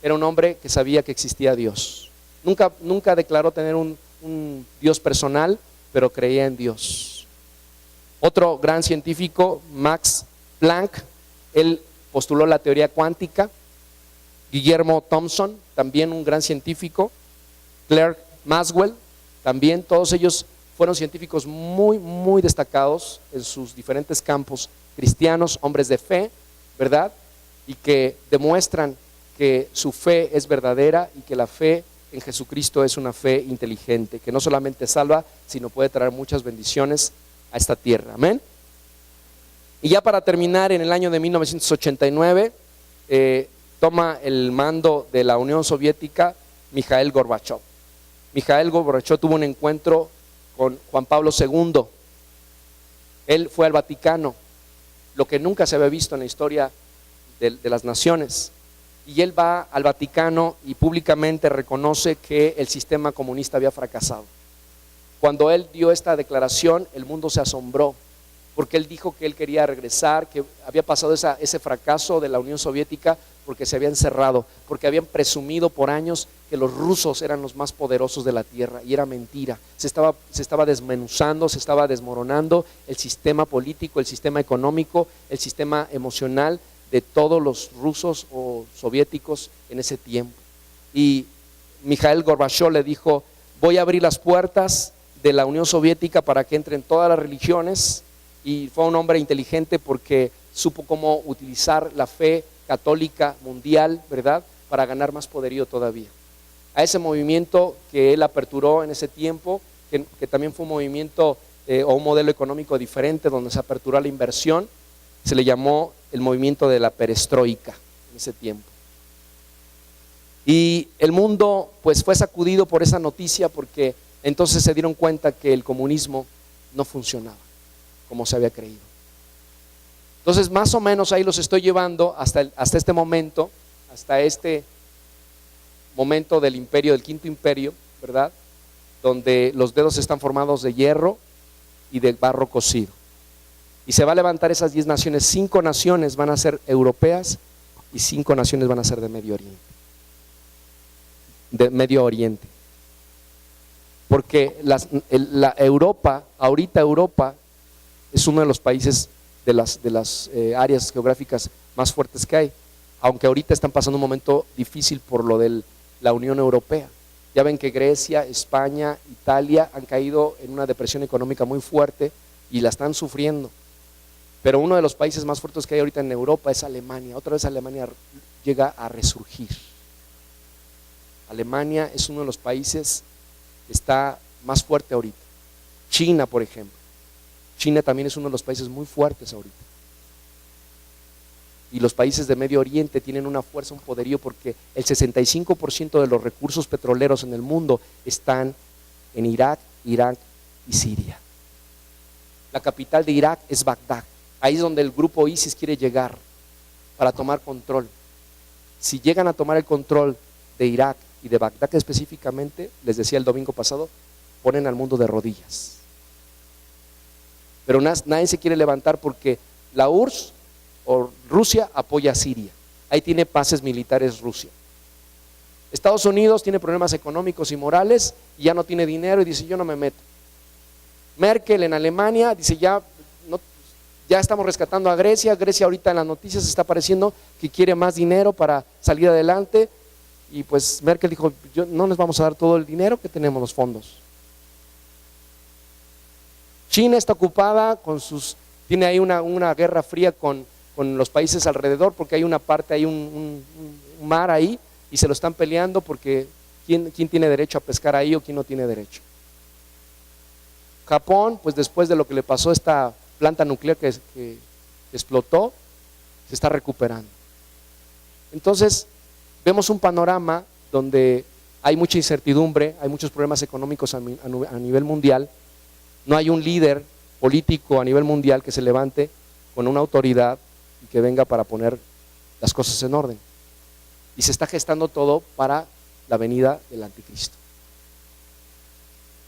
era un hombre que sabía que existía Dios. Nunca declaró tener un Dios personal, pero creía en Dios. Otro gran científico, Max Planck, él postuló la teoría cuántica. Guillermo Thomson, también un gran científico. Clerk Maxwell, también, todos ellos fueron científicos muy, muy destacados en sus diferentes campos, cristianos, hombres de fe, ¿verdad? Y que demuestran que su fe es verdadera y que la fe en Jesucristo es una fe inteligente, que no solamente salva, sino puede traer muchas bendiciones a esta tierra. Amén. Y ya para terminar, en el año de 1989, toma el mando de la Unión Soviética Mikhail Gorbachev. Mikhail Gorbachev tuvo un encuentro con Juan Pablo II. Él fue al Vaticano, lo que nunca se había visto en la historia de las naciones. Y él va al Vaticano y públicamente reconoce que el sistema comunista había fracasado. Cuando él dio esta declaración, el mundo se asombró, porque él dijo que él quería regresar, que había pasado ese fracaso de la Unión Soviética porque se habían cerrado, porque habían presumido por años que los rusos eran los más poderosos de la tierra, y era mentira. Se estaba desmenuzando, se estaba desmoronando el sistema político, el sistema económico, el sistema emocional de todos los rusos o soviéticos en ese tiempo. Y Mikhail Gorbachev le dijo: voy a abrir las puertas de la Unión Soviética para que entren todas las religiones. Y fue un hombre inteligente porque supo cómo utilizar la fe católica mundial, ¿verdad?, para ganar más poderío todavía. A ese movimiento que él aperturó en ese tiempo, que también fue un movimiento o un modelo económico diferente, donde se aperturó la inversión, se le llamó el movimiento de la perestroika en ese tiempo. Y el mundo pues fue sacudido por esa noticia, porque entonces se dieron cuenta que el comunismo no funcionaba como se había creído. Entonces más o menos ahí los estoy llevando hasta este momento, hasta este momento del imperio, del quinto imperio, ¿verdad?, donde los dedos están formados de hierro y de barro cocido. Y se va a levantar esas 10 naciones, 5 naciones van a ser europeas y 5 naciones van a ser de Medio Oriente. Porque la Europa, ahorita Europa es uno de los países de las áreas geográficas más fuertes que hay, aunque ahorita están pasando un momento difícil por lo de la Unión Europea. Ya ven que Grecia, España, Italia han caído en una depresión económica muy fuerte y la están sufriendo. Pero uno de los países más fuertes que hay ahorita en Europa es Alemania. Otra vez Alemania llega a resurgir. Alemania es uno de los países que está más fuerte ahorita. China, por ejemplo. China también es uno de los países muy fuertes ahorita. Y los países de Medio Oriente tienen una fuerza, un poderío, porque el 65% de los recursos petroleros en el mundo están en Irak, Irán y Siria. La capital de Irak es Bagdad. Ahí es donde el grupo ISIS quiere llegar para tomar control. Si llegan a tomar el control de Irak y de Bagdad específicamente, les decía el domingo pasado, ponen al mundo de rodillas. Pero nadie se quiere levantar porque la URSS o Rusia apoya a Siria. Ahí tiene bases militares Rusia. Estados Unidos tiene problemas económicos y morales y ya no tiene dinero y dice: yo no me meto. Merkel en Alemania dice: ya estamos rescatando a Grecia. Grecia ahorita en las noticias está apareciendo que quiere más dinero para salir adelante, y pues Merkel dijo: no les vamos a dar todo el dinero que tenemos, los fondos. China está ocupada tiene ahí una guerra fría con los países alrededor, porque hay una parte, hay un mar ahí, y se lo están peleando porque quién tiene derecho a pescar ahí o quién no tiene derecho. Japón, pues después de lo que le pasó a esta planta nuclear que explotó, se está recuperando. Entonces vemos un panorama donde hay mucha incertidumbre, hay muchos problemas económicos a nivel mundial. No hay un líder político a nivel mundial que se levante con una autoridad y que venga para poner las cosas en orden. Y se está gestando todo para la venida del anticristo.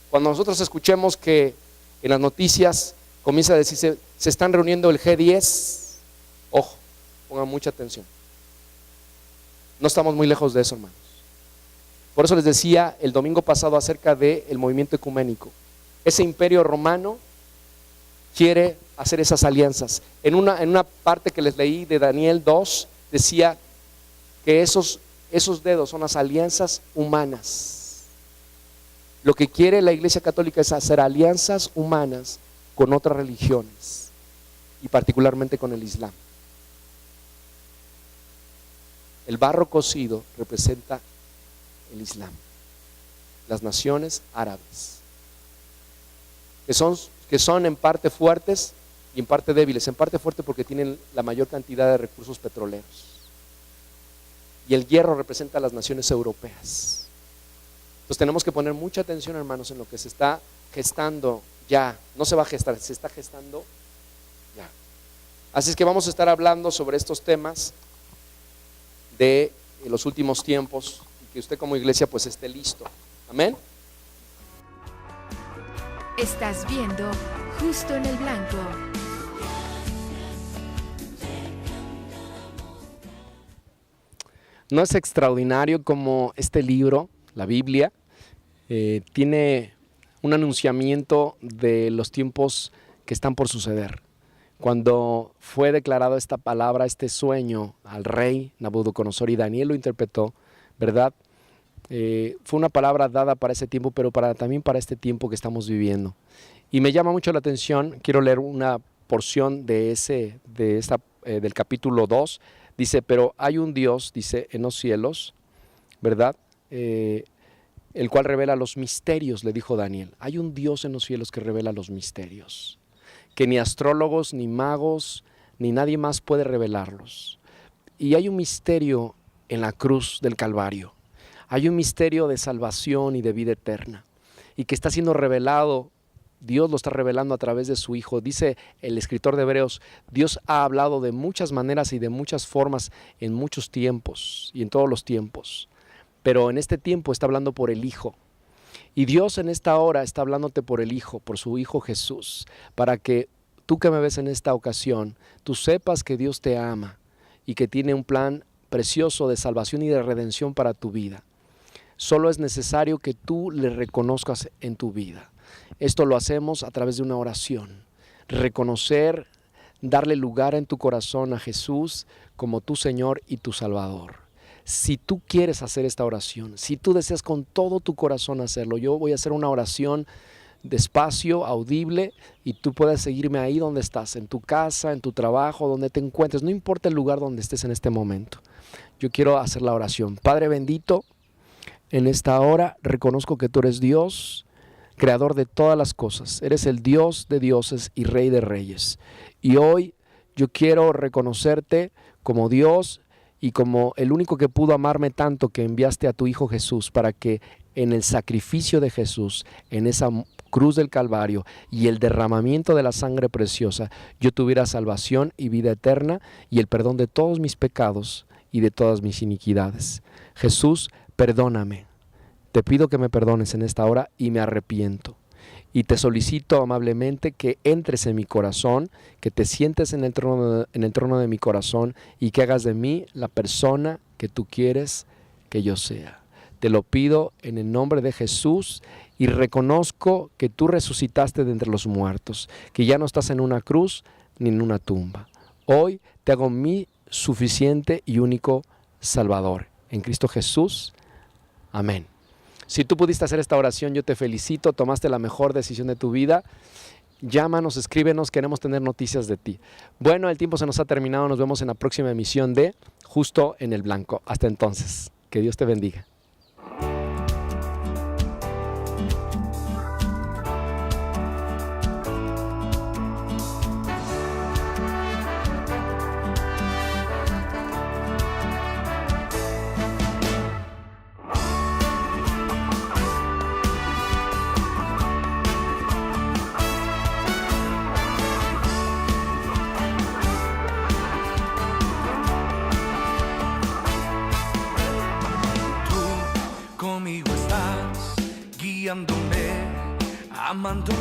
Cuando nosotros escuchemos que en las noticias comienza a decirse: se están reuniendo el G10, ojo, pongan mucha atención. No estamos muy lejos de eso, hermanos. Por eso les decía el domingo pasado acerca del movimiento ecuménico. Ese imperio romano quiere hacer esas alianzas. En una parte que les leí de Daniel 2, decía que esos dedos son las alianzas humanas. Lo que quiere la Iglesia Católica es hacer alianzas humanas con otras religiones, y particularmente con el Islam. El barro cocido representa el Islam, las naciones árabes, que son en parte fuertes y en parte débiles. En parte fuerte porque tienen la mayor cantidad de recursos petroleros, y el hierro representa a las naciones europeas. Entonces tenemos que poner mucha atención, hermanos, en lo que se está gestando ya. No se va a gestar, se está gestando ya. Así es que vamos a estar hablando sobre estos temas de los últimos tiempos, y que usted como iglesia pues esté listo. Amén.
Estás viendo Justo en el Blanco.
¿No es extraordinario como este libro, la Biblia, tiene un anunciamiento de los tiempos que están por suceder? Cuando fue declarado esta palabra, este sueño al rey Nabucodonosor, y Daniel lo interpretó, ¿verdad? Fue una palabra dada para ese tiempo, pero también para este tiempo que estamos viviendo. Y me llama mucho la atención, quiero leer una porción del capítulo 2. Dice, pero hay un Dios, dice, en los cielos, ¿verdad? El cual revela los misterios, le dijo Daniel. Hay un Dios en los cielos que revela los misterios, que ni astrólogos, ni magos, ni nadie más puede revelarlos. Y hay un misterio en la cruz del Calvario. Hay un misterio de salvación y de vida eterna, y que está siendo revelado. Dios lo está revelando a través de su Hijo. Dice el escritor de Hebreos, Dios ha hablado de muchas maneras y de muchas formas en muchos tiempos y en todos los tiempos. Pero en este tiempo está hablando por el Hijo. Y Dios en esta hora está hablándote por el Hijo, por su Hijo Jesús, para que tú que me ves en esta ocasión, tú sepas que Dios te ama y que tiene un plan precioso de salvación y de redención para tu vida. Solo es necesario que tú le reconozcas en tu vida. Esto lo hacemos a través de una oración. Reconocer, darle lugar en tu corazón a Jesús como tu Señor y tu Salvador. Si tú quieres hacer esta oración, si tú deseas con todo tu corazón hacerlo, yo voy a hacer una oración despacio, audible, y tú puedes seguirme ahí donde estás, en tu casa, en tu trabajo, donde te encuentres, no importa el lugar donde estés en este momento. Yo quiero hacer la oración. Padre bendito, en esta hora reconozco que tú eres Dios, creador de todas las cosas. Eres el Dios de dioses y Rey de reyes. Y hoy yo quiero reconocerte como Dios y como el único que pudo amarme tanto, que enviaste a tu Hijo Jesús para que en el sacrificio de Jesús, en esa cruz del Calvario y el derramamiento de la sangre preciosa, yo tuviera salvación y vida eterna y el perdón de todos mis pecados y de todas mis iniquidades. Jesús, perdóname. Te pido que me perdones en esta hora y me arrepiento. Y te solicito amablemente que entres en mi corazón, que te sientes en el trono de mi corazón y que hagas de mí la persona que tú quieres que yo sea. Te lo pido en el nombre de Jesús y reconozco que tú resucitaste de entre los muertos, que ya no estás en una cruz ni en una tumba. Hoy te hago mi suficiente y único Salvador. En Cristo Jesús. Amén. Si tú pudiste hacer esta oración, yo te felicito, tomaste la mejor decisión de tu vida. Llámanos, escríbenos, queremos tener noticias de ti. Bueno, el tiempo se nos ha terminado, nos vemos en la próxima emisión de Justo en el Blanco. Hasta entonces, que Dios te bendiga.
Amándome,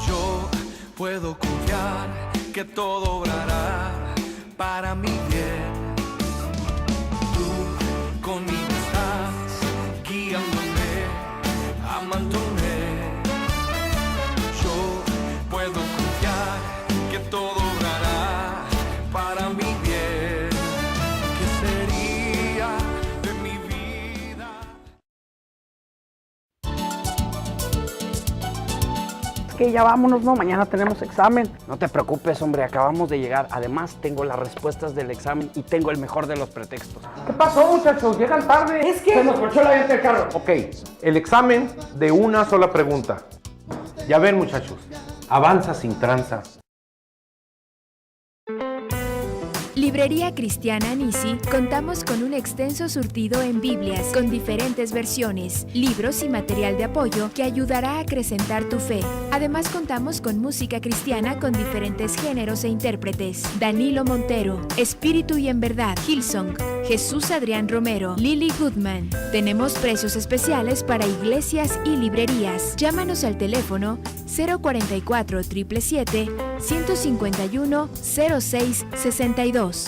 yo puedo confiar que todo obrará para mi bien. Tú conmigo estás, guiándome, amándome. Yo puedo confiar que todo obrará para mi bien. ¿Qué sería de mi vida?
Que ya vámonos, ¿no? Mañana tenemos examen.
No te preocupes, hombre, acabamos de llegar. Además, tengo las respuestas del examen y tengo el mejor de los pretextos.
¿Qué pasó, muchachos? Llegan tarde. Es que... se nos ponchó la llanta del carro.
Ok, el examen de una sola pregunta. Ya ven, muchachos, avanza sin tranza.
Librería Cristiana Anisi contamos con un extenso surtido en Biblias con diferentes versiones, libros y material de apoyo que ayudará a acrecentar tu fe. Además contamos con música cristiana con diferentes géneros e intérpretes. Danilo Montero, Espíritu y en Verdad, Hillsong, Jesús Adrián Romero, Lily Goodman. Tenemos precios especiales para iglesias y librerías. Llámanos al teléfono 044 777 151 0662.